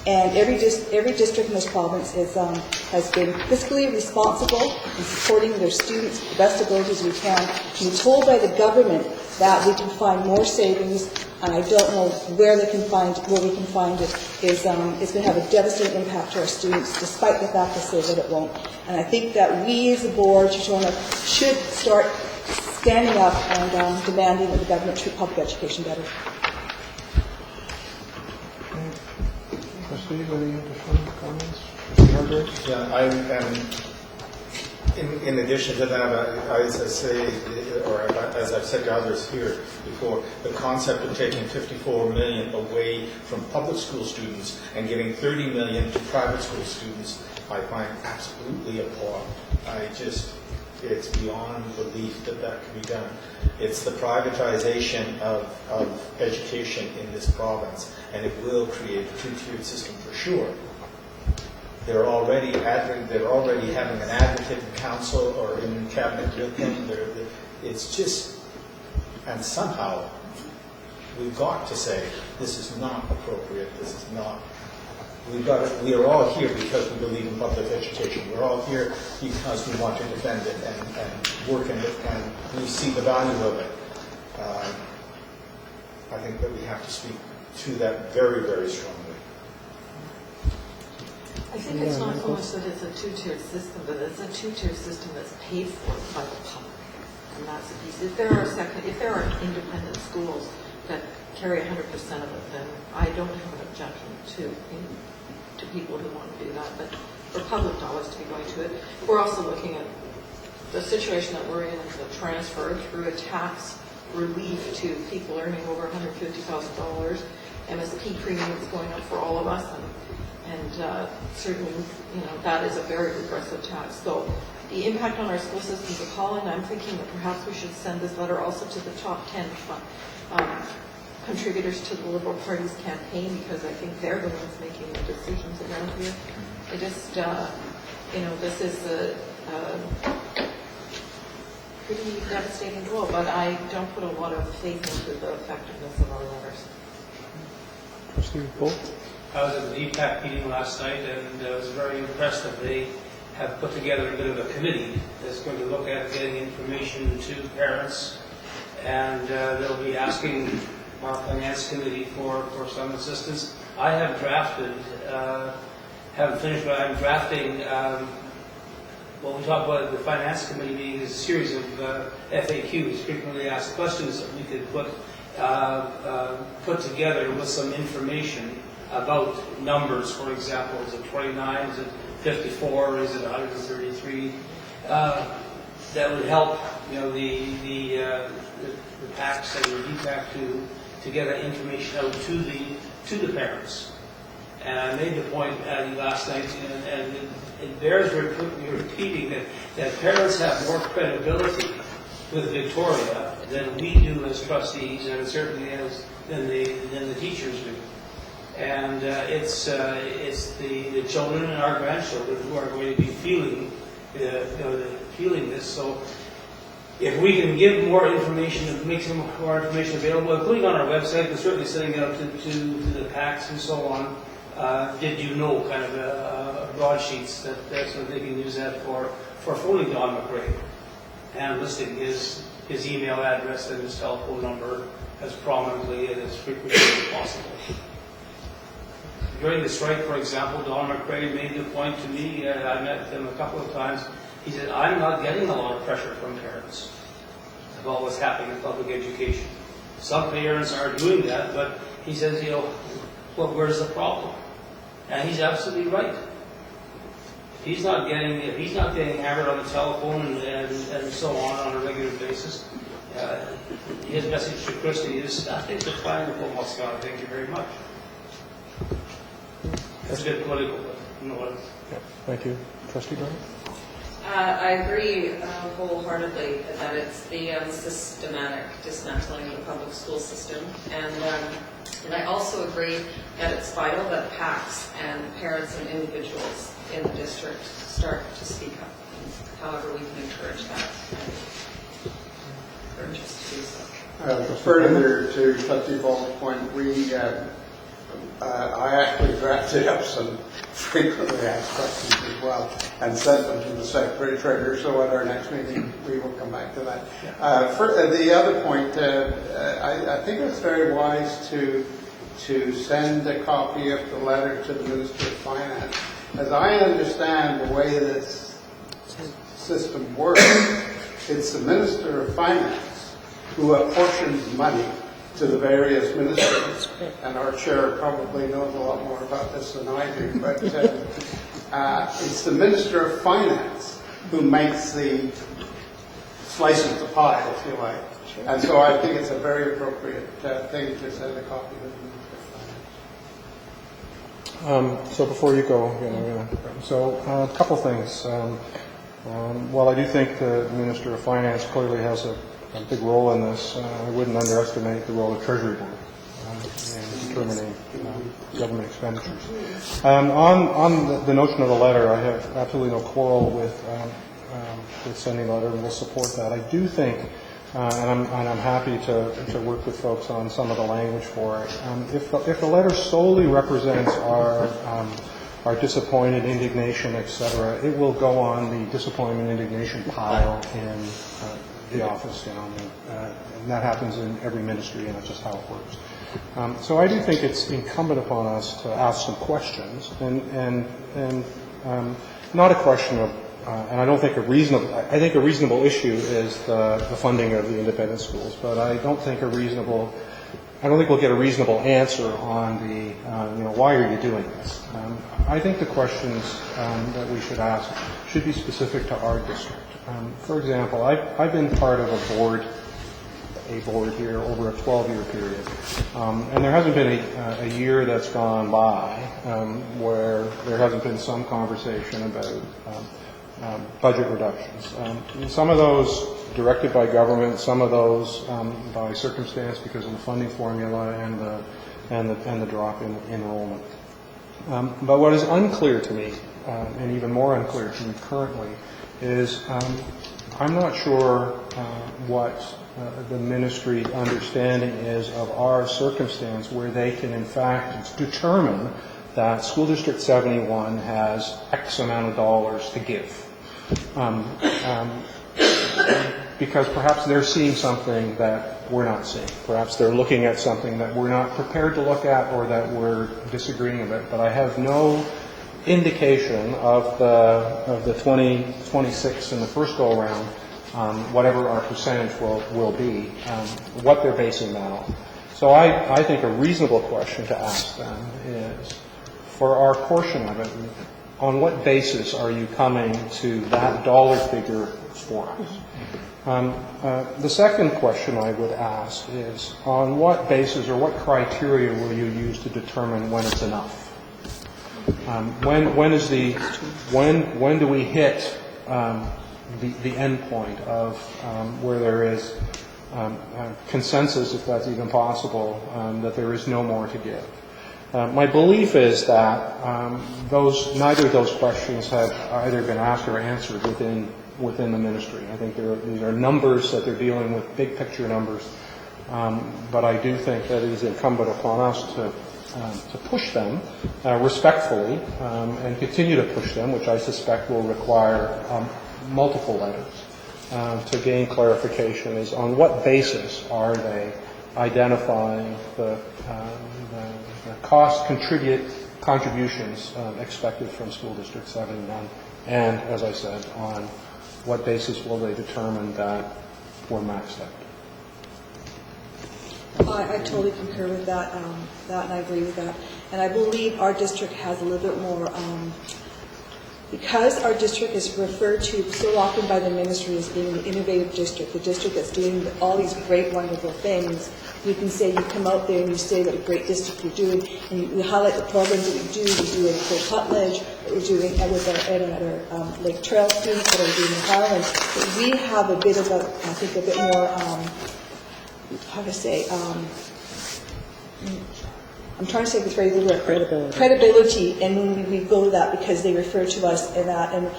And every district in this province has been fiscally responsible in supporting their students to the best abilities we can. We're told by the government that we can find more savings, and I don't know where we can find it. It's going to have a devastating impact to our students, despite the fact they say that it won't. And I think that we as a board should start standing up and demanding that the government treat public education better.
Trustee, any additional comments? Trustee Hargrave?
Yeah, in addition to that, as I say, or as I've said to others here before, the concept of taking $54 million away from public school students and giving $30 million to private school students, I find absolutely appalling. It's beyond belief that can be done. It's the privatization of education in this province, and it will create a two-tiered system for sure. They're already having an advocate in council or in cabinet with them. It's just, and somehow we've got to say this is not appropriate. This is not. We are all here because we believe in public education. We're all here because we want to defend it and work in it, and we see the value of it. I think that we have to speak to that very, very strongly.
I think it's not so much that it's a two-tier system, but it's a two-tier system that's paid for by the public. And that's the piece. If there are independent schools that carry 100% of it, then I don't have an objection to people who want to do that. But for public dollars to be going to it, we're also looking at the situation that we're in, the transfer through a tax relief to people earning over $150,000. MSP premium is going up for all of us, and certainly, that is a very regressive tax. So the impact on our school system is appalling. I'm thinking that perhaps we should send this letter also to the top 10 contributors to the Liberal Party's campaign, because I think they're the ones making the decisions around here. I just, this is a pretty devastating blow, but I don't put a lot of faith into the effectiveness of our letters.
Trustee Bolt?
I was at the DPAC meeting last night, and I was very impressed that they have put together a bit of a committee that's going to look at getting information to parents, and they'll be asking our finance committee for some assistance. I have drafted, haven't finished, but I'm drafting what we talk about at the finance committee meeting is a series of FAQs, frequently asked questions, that we could put together with some information about numbers. For example, is it 29, is it 54, is it 133? that would help, you know, the PACs and the DPAC to get that information out to the parents. And I made the point last night, and it bears repeating that parents have more credibility with Victoria than we do as trustees, and certainly than the teachers do. And it's the children and our grandchildren who are going to be feeling this. So if we can give more information, make some more information available, including on our website, but certainly sending it out to the PACs and so on. Did you know kind of broadsheets so they can use that for phoning Don McRae and listing his email address and his telephone number as prominently and as frequently as possible. During the strike, for example, Don McRae made the point to me, I met him a couple of times, he said, I'm not getting a lot of pressure from parents about what's happening in public education. Some parents are doing that, but he says, you know, well, where's the problem? And he's absolutely right. If he's not getting hammered on the telephone and so on a regular basis, his message to Christy is, I think the plan will go Moscow. Thank you very much. That's a bit political, but you know what?
Yeah. Thank you. Trustee Brown?
I agree wholeheartedly that it's the systematic dismantling of the public school system, and I also agree that it's vital that PACs and parents and individuals in the district start to speak up. However, we can encourage that. Encourage us to do so.
Further to Trustee Ball's point, I actually drafted up some frequently asked questions as well and sent them to the Secretary Treasurer, so at our next meeting we will come back to that. For the other point, I think it's very wise to send a copy of the letter to the Minister of Finance. As I understand the way this system works, it's the Minister of Finance who apportions money to the various ministries, and our chair probably knows a lot more about this than I do, but it's the Minister of Finance who makes the slices of the pie, if you like. And so I think it's a very appropriate thing to send a copy to the Minister of Finance.
So before you go, a couple things. While I do think the Minister of Finance clearly has a big role in this, I wouldn't underestimate the role of Treasury Board in determining government expenditures. On the notion of the letter, I have absolutely no quarrel with sending a letter, and we'll support that. I do think, and I'm happy to work with folks on some of the language for it. If the letter solely represents our disappointed, indignation, etc., it will go on the disappointment, indignation pile in the office, and that happens in every ministry, and that's just how it works. So I do think it's incumbent upon us to ask some questions, and not a question of, and I don't think I think a reasonable issue is the funding of the independent schools, but I don't think we'll get a reasonable answer on the, why are you doing this? I think the questions that we should ask should be specific to our district. For example, I've been part of a board here over a 12-year period, and there hasn't been a year that's gone by where there hasn't been some conversation about budget reductions. Some of those directed by government, some of those by circumstance because of the funding formula and the drop in enrollment. But what is unclear to me, and even more unclear to me currently, is I'm not sure what the ministry's understanding is of our circumstance where they can in fact determine that School District 71 has X amount of dollars to give. Because perhaps they're seeing something that we're not seeing. Perhaps they're looking at something that we're not prepared to look at or that we're disagreeing about. But I have no indication of the 2026 in the first go-around, whatever our percentage will be, what they're basing that on. So I think a reasonable question to ask them is, for our portion of it, on what basis are you coming to that dollar figure for us? The second question I would ask is, on what basis or what criteria will you use to determine when it's enough? When do we hit the end point of where there is consensus, if that's even possible, that there is no more to give? My belief is that neither of those questions have either been asked or answered within the ministry. I think these are numbers that they're dealing with, big picture numbers, but I do think that it is incumbent upon us to push them respectfully and continue to push them, which I suspect will require multiple letters to gain clarification is on what basis are they identifying the cost contributions expected from School District 71, and, as I said, on what basis will they determine that we're maxed out.
I totally concur with that, and I agree with that. And I believe our district has a little bit more, because our district is referred to so often by the ministry as being an innovative district, the district that's doing all these great, wonderful things. You can say, you come out there and you say what a great district you're doing, and you highlight the programs that we do in Fort Putledge, that we're doing at our Lake Trail students, that are doing in Highlands. But we have a bit of I think a bit more, how to say, I'm trying to say this very little. Credibility, and when we go to that because they refer to us in that, and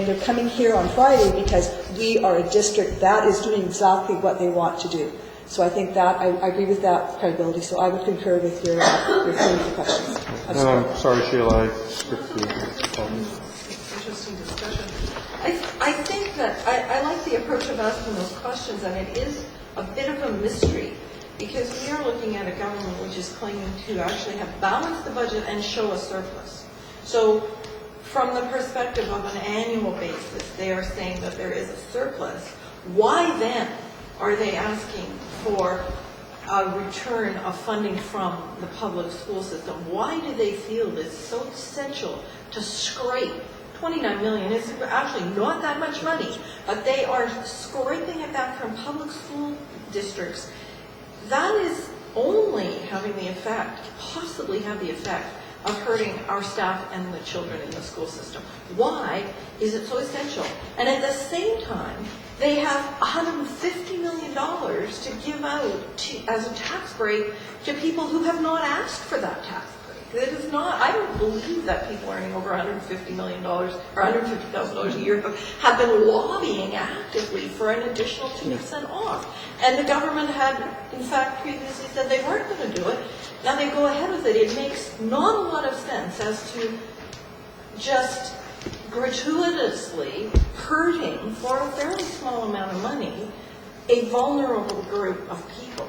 they're coming here on Friday because we are a district that is doing exactly what they want to do. So I think that, I agree with that credibility, so I would concur with your clinical questions.
I'm sorry, Sheila, I skipped through.
Interesting discussion. I think that, I like the approach of asking those questions, and it is a bit of a mystery, because we are looking at a government which is claiming to actually have balanced the budget and show a surplus. So from the perspective of an annual basis, they are saying that there is a surplus. Why then are they asking for a return of funding from the public school system? Why do they feel it's so essential to scrape? 29 million is actually not that much money, but they are scraping at that from public school districts. That is only having the effect, possibly have the effect, of hurting our staff and the children in the school system. Why is it so essential? And at the same time, they have $150 million to give out as a tax break to people who have not asked for that tax break. It is not, I don't believe that people earning over $150 million or $150,000 a year have been lobbying actively for an additional 2% off. And the government had, in fact, previously said they weren't going to do it. Now they go ahead with it. It makes not a lot of sense as to just gratuitously hurting, for a fairly small amount of money, a vulnerable group of people.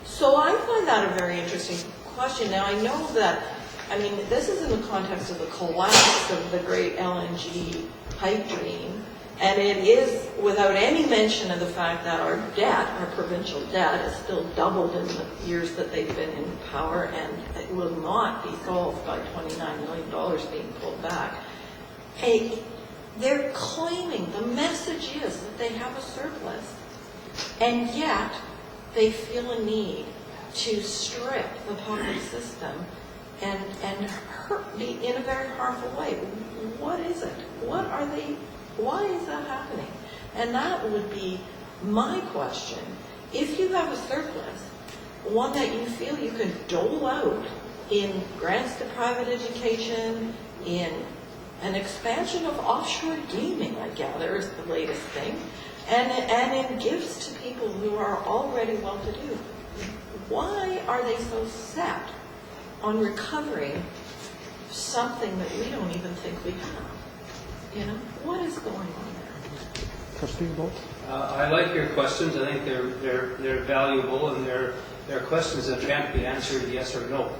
So I find that a very interesting question. Now I know that, I mean, this is in the context of the collapse of the great LNG pipe dream, and it is without any mention of the fact that our debt, our provincial debt, is still doubled in the years that they've been in power, and it will not be solved by $29 million being pulled back. Hey, they're claiming, the message is that they have a surplus, and yet they feel a need to strip the public system and hurt me in a very harmful way. What is it? What are they? Why is that happening? And that would be my question. If you have a surplus, one that you feel you can dole out in grants to private education, in an expansion of offshore gaming, I gather, is the latest thing, and in gifts to people who are already well-to-do, why are they so set on recovering something that we don't even think we have? You know, what is going on there?
Trustee Bolt?
I like your questions. I think they're valuable, and they're questions that can't be answered yes or no.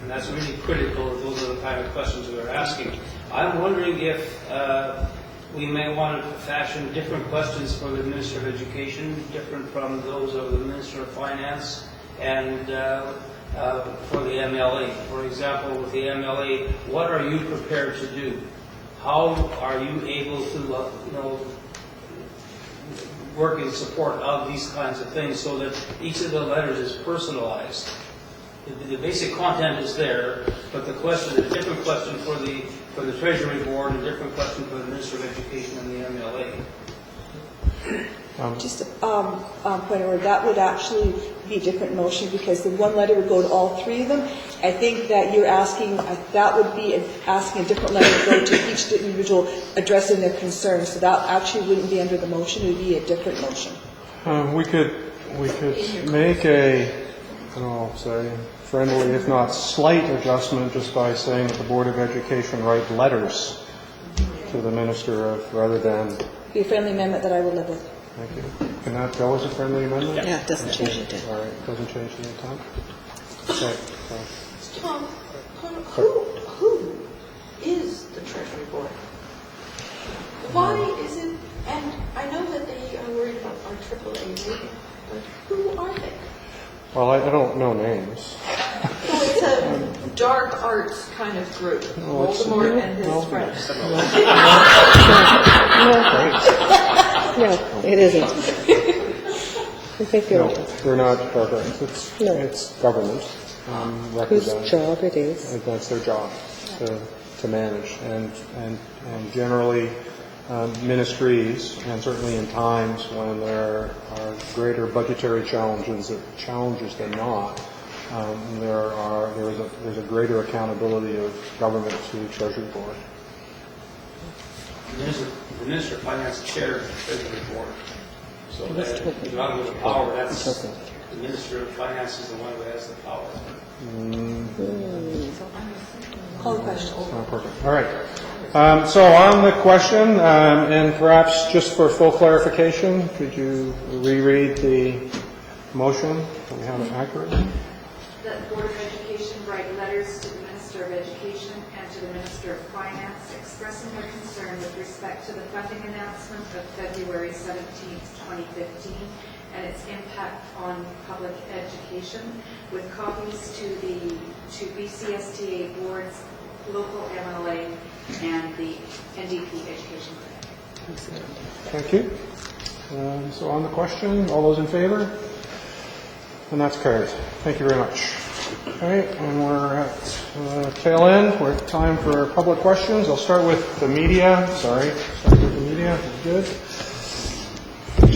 And that's really critical. Those are the kind of questions we're asking. I'm wondering if we may want to fashion different questions for the Minister of Education, different from those of the Minister of Finance, and for the MLA. For example, with the MLA, what are you prepared to do? How are you able to, work in support of these kinds of things so that each of the letters is personalized? The basic content is there, but the question, a different question for the Treasury Board, a different question for the Minister of Education and the MLA.
Just a point of order, that would actually be a different motion because the one letter would go to all three of them. I think that you're asking, that would be asking a different letter to go to each individual addressing their concerns. So that actually wouldn't be under the motion, it would be a different motion.
We could make a, say, friendly, if not slight adjustment just by saying that the Board of Education write letters to the Minister rather than...
Be a friendly amendment that I will live with.
Thank you. Can that go as a friendly amendment?
Yeah, it doesn't change the intent.
All right, doesn't change the intent. Okay.
Tom, who is the Treasury Board? Why is it, and I know that they are worried about our AAA rating, but who are they?
Well, I don't know names.
So it's a dark arts kind of group, Voldemort and his friends.
No, it isn't. I think
No, they're not dark arts. It's government.
Whose job it is.
And that's their job, to manage. And generally, ministries, and certainly in times when there are greater budgetary challenges than not, there's a greater accountability of government to the Treasury Board.
The Minister of Finance chairs the Treasury Board. So that not with the power, that's the Minister of Finance is the one who has the power.
Call the question.
Perfect. All right. So on the question, and perhaps just for full clarification, could you reread the motion so we have it accurately?
That the Board of Education write letters to the Minister of Education and to the Minister of Finance expressing their concern with respect to the funding announcement of February 17th, 2015 and its impact on public education, with copies to BCSTA boards, local MLA, and the NDP Education Committee.
Thank you. So on the question, all those in favor? And that's carried. Thank you very much. Okay, and we're at tail end. We're at time for public questions. I'll start with the media. Start with the media. Good.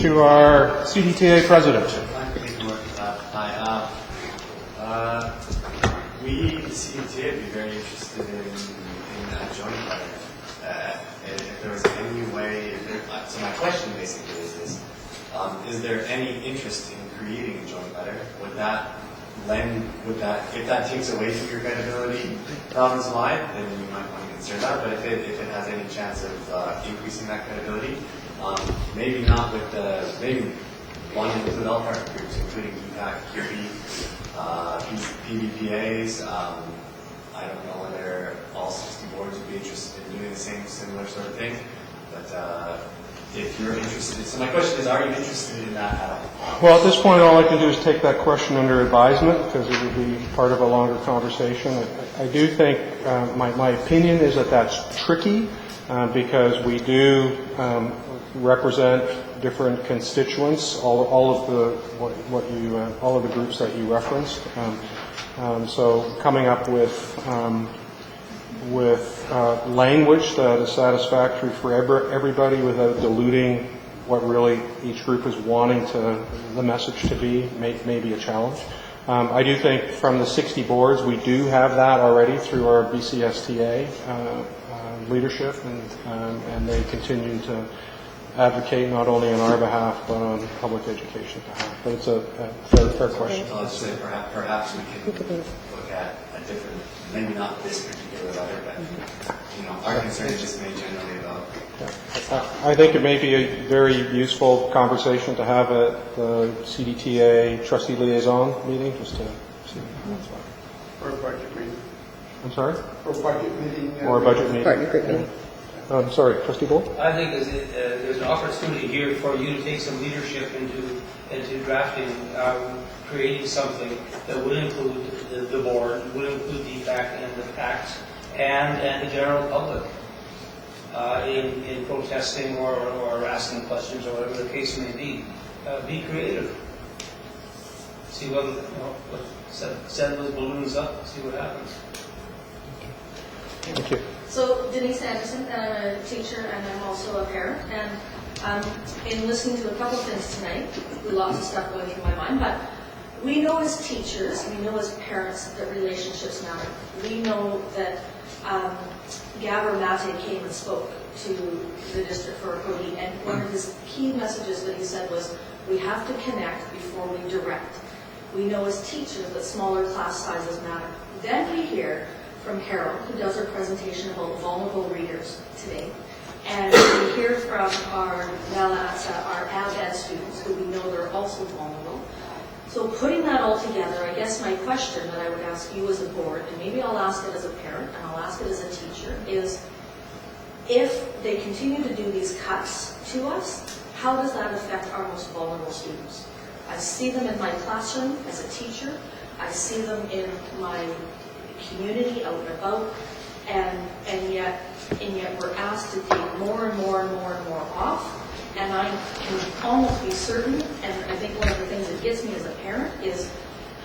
To our CDTA president.
We, the CDTA, would be very interested in a joint letter. If there was any way, so my question basically is there any interest in creating a joint letter? Would that, if that takes away from your credibility province-wide, then you might want to consider that. But if it has any chance of increasing that credibility, maybe not with maybe wanting to include all partner groups, including EPAC, QB, PBPAs. I don't know whether all 60 boards would be interested in doing the similar sort of thing, but if you're interested, so my question is, are you interested in that at all?
Well, at this point, all I can do is take that question under advisement because it would be part of a longer conversation. I do think my opinion is that that's tricky because we do represent different constituents, all of the groups that you referenced. So coming up with language that is satisfactory for everybody without diluting what really each group is wanting the message to be may be a challenge. I do think from the 60 boards we do have that already through our BCSTA leadership, and they continue to advocate not only on our behalf but on public education's behalf. But it's a fair question.
I'll just say perhaps we can look at a different, maybe not this particular letter, but our concern is just made generally about.
I think it may be a very useful conversation to have at the CDTA trustee liaison meeting, just to see.
Or a budget meeting.
I'm sorry?
Or a budget meeting.
Or a budget meeting.
Partner group meeting.
Sorry, Trustee Bolt?
I think there's an opportunity here for you to take some leadership into drafting, creating something that would include the board, would include DPAC and the PACs, and the general public in protesting or asking questions or whatever the case may be. Be creative. See whether, send those balloons up, see what happens.
Thank you.
So Denise Anderson, and I'm a teacher and I'm also a parent. And in listening to a couple of things tonight, lots of stuff going through my mind, but we know as teachers, we know as parents that relationships matter. We know that Gabor Mate came and spoke to the district for Cody, and one of his key messages that he said was, we have to connect before we direct. We know as teachers that smaller class sizes matter. Then we hear from Harold, who does our presentation about vulnerable readers today. And we hear from our ABED students, who we know they're also vulnerable. So putting that all together, I guess my question that I would ask you as a board, and maybe I'll ask it as a parent, and I'll ask it as a teacher, is if they continue to do these cuts to us, how does that affect our most vulnerable students? I see them in my classroom as a teacher. I see them in my community out and about, and yet we're asked to take more and more and more and more off. And I can almost be certain, and I think one of the things that gets me as a parent is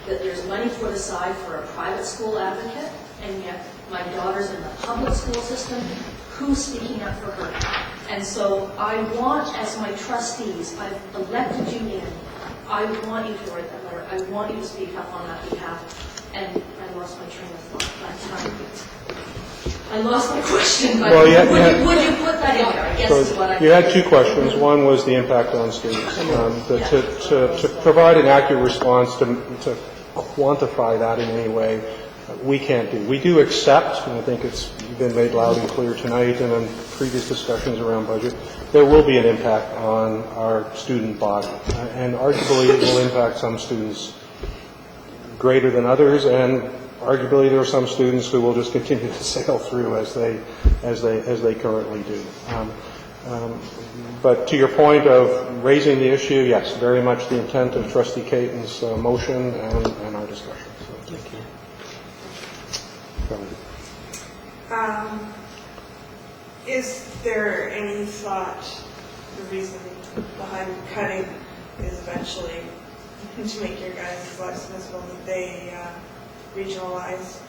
that there's money put aside for a private school advocate, and yet my daughter's in the public school system. Who's speaking up for her? And so I want, as my trustees, I've elected you in, I want you to write that letter. I want you to speak up on that behalf. And I lost my train of thought. I lost my question, but would you put that in there? I guess is what I
You had two questions. One was the impact on students. To provide an accurate response, to quantify that in any way, we can't do. We do accept, and I think it's been made loud and clear tonight and in previous discussions around budget, there will be an impact on our student body. And arguably it will impact some students greater than others, and arguably there are some students who will just continue to sail through as they currently do. But to your point of raising the issue, yes, very much the intent of Trustee Caton's motion and our discussion. So, thank you.
Is there any thought, the reason behind cutting is eventually to make your guys' lives miserable, that they regionalize,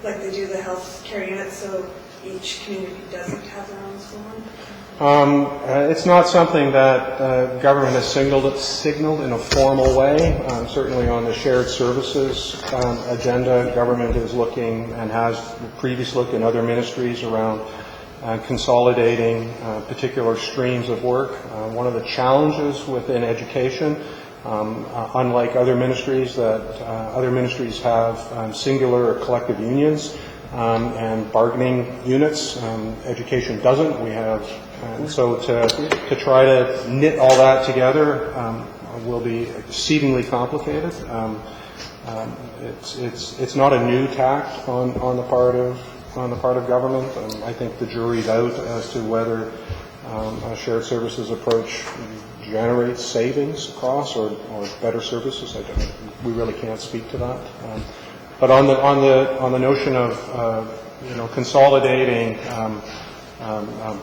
like they do the health care units, so each community doesn't have their own school?
It's not something that government has signaled in a formal way. Certainly on the shared services agenda, government is looking and has previously looked in other ministries around consolidating particular streams of work. One of the challenges within education, unlike other ministries, that other ministries have singular or collective unions and bargaining units. Education doesn't. We have, so to try to knit all that together will be exceedingly complicated. It's not a new tact on the part of government. I think the jury's out as to whether a shared services approach generates savings across or better services. We really can't speak to that. But on the notion of consolidating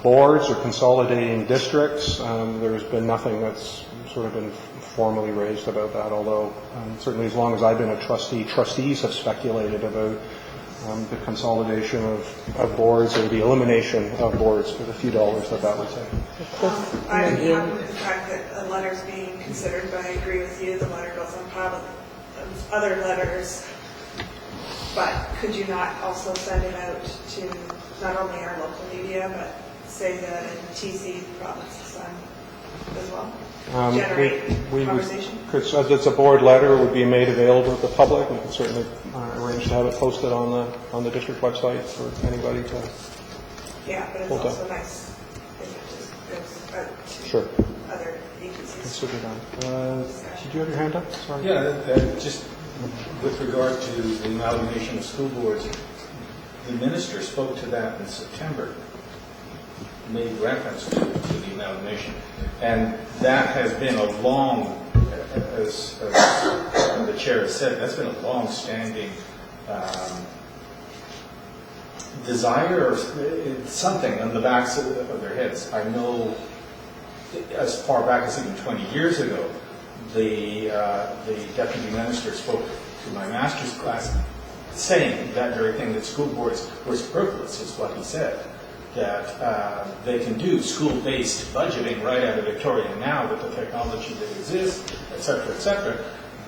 boards or consolidating districts, there's been nothing that's sort of been formally raised about that. Although certainly as long as I've been a trustee, trustees have speculated about the consolidation of boards or the elimination of boards for the few dollars that would take.
I'm happy with the fact that a letter's being considered, but I agree with you. The letter goes on top of other letters. But could you not also send it out to not only our local media, but say that in TC provinces as well? Generate conversation?
It's a board letter. It would be made available to the public. We could certainly arrange to have it posted on the district website for anybody to.
Yeah, but it's also nice if it just goes out to
sure.
other agencies.
Consider that. Did you have your hand up? Sorry.
Yeah, just with regard to the amalgamation of school boards, the minister spoke to that in September, made reference to the amalgamation. And that has been a long, as the chair has said, that's been a long-standing desire, or something on the backs of their heads. I know as far back as even 20 years ago, the deputy minister spoke to my master's class saying that very thing, that school boards were superfluous, is what he said. That they can do school-based budgeting right out of Victoria now with the technology that exists, et cetera,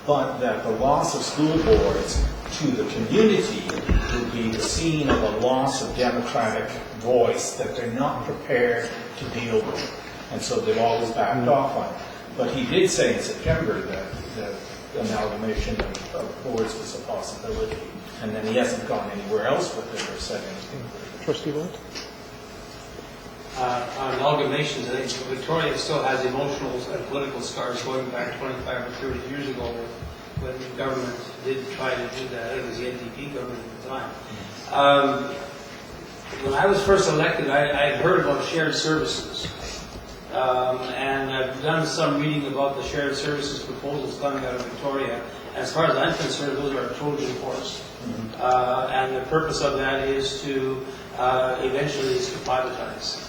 but that the loss of school boards to the community would be the scene of a loss of democratic voice that they're not prepared to deal with. And so they've always backed off on it. But he did say in September that amalgamation of boards was a possibility. And then he hasn't gone anywhere else with it or said anything.
Trustee Walt?
On amalgamations, I think Victoria still has emotional and political scars going back 25 or 30 years ago when the government did try to do that. It was the NDP government at the time. When I was first elected, I had heard about shared services. And I've done some reading about the shared services proposals coming out of Victoria. As far as I'm concerned, those are a Trojan horse. And the purpose of that is to eventually is to privatize.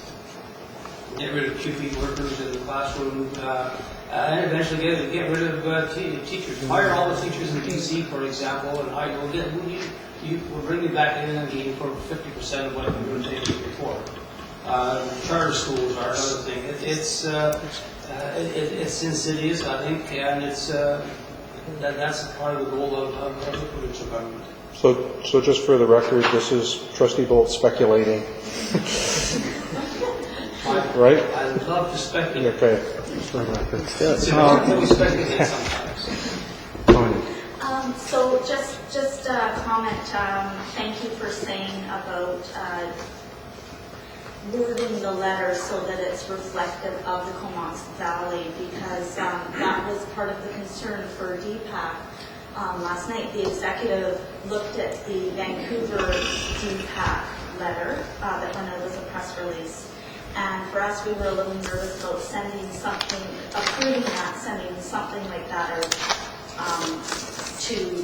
Get rid of QP workers in the classroom, and eventually get rid of teachers. Fire all the teachers in BC, for example, and we'll bring you back in again for 50% of what you were taking before. Charter schools are another thing. It's insidious, I think, and that's part of the goal of the provincial government.
So just for the record, this is Trustee Bolt speculating. Right?
I love to speculate.
Okay.
It's important that we speculate sometimes.
So just a comment. Thank you for saying about wording the letter so that it's reflective of the Comox Valley, because that was part of the concern for DPAC. Last night, the executive looked at the Vancouver DPAC letter that went out as a press release. And for us, we were a little nervous about sending something, approving that, sending something like that out to the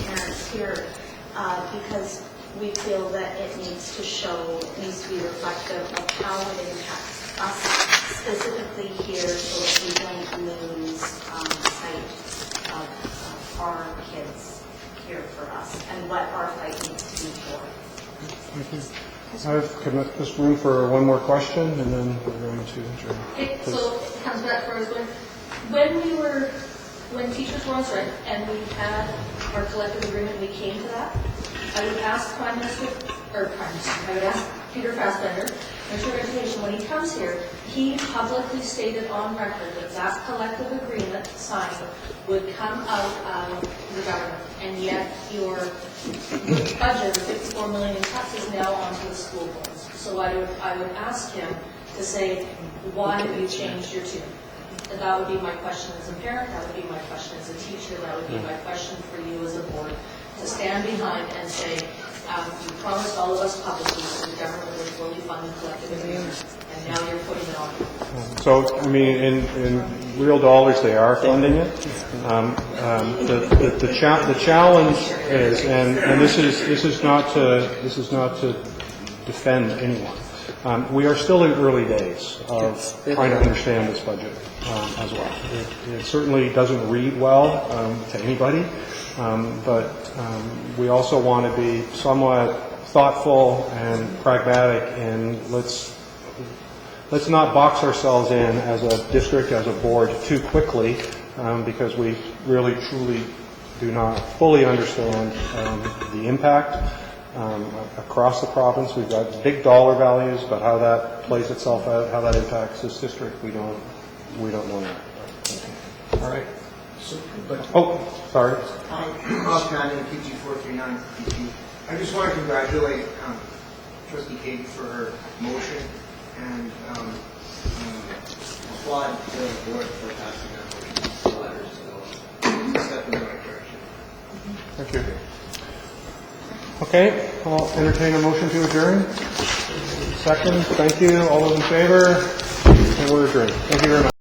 parents here, because we feel that it needs to be reflective of how it impacts us specifically here, so that we don't lose sight of our kids here for us and what our fight needs to be for.
Thank you. I've committed this room for one more question, and then we're going to adjourn.
Okay, so it comes back where I was going. When teachers were on strike and we had our collective agreement, we came to that, I would ask I would ask Peter Fassbender, Minister of Education, when he comes here, he publicly stated on record that that collective agreement signed would come out of the government, and yet your budget of $54 million in cuts is now onto the school boards. So I would ask him to say, why have you changed your tune? And that would be my question as a parent, that would be my question as a teacher, that would be my question for you as a board, to stand behind and say, you promised all of us publicly that the government would fully fund the collective agreement, and now you're putting it on.
So, I mean, in real dollars, they are funding it. The challenge is, and this is not to defend anyone. We are still in early days of trying to understand this budget as well. It certainly doesn't read well to anybody, but we also want to be somewhat thoughtful and pragmatic, and let's not box ourselves in as a district, as a board, too quickly, because we really, truly do not fully understand the impact across the province. We've got big dollar values, but how that plays itself out, how that impacts this district, we don't know yet. All right. Sorry.
Rob Cannon, PG 439 PG. I just want to congratulate Trustee Kate for her motion and applaud the board for passing that motion. Letters, so step in the right direction.
Thank you. Okay, I'll entertain a motion to adjourn. Second, thank you. All those in favor? And we're adjourned. Thank you very much.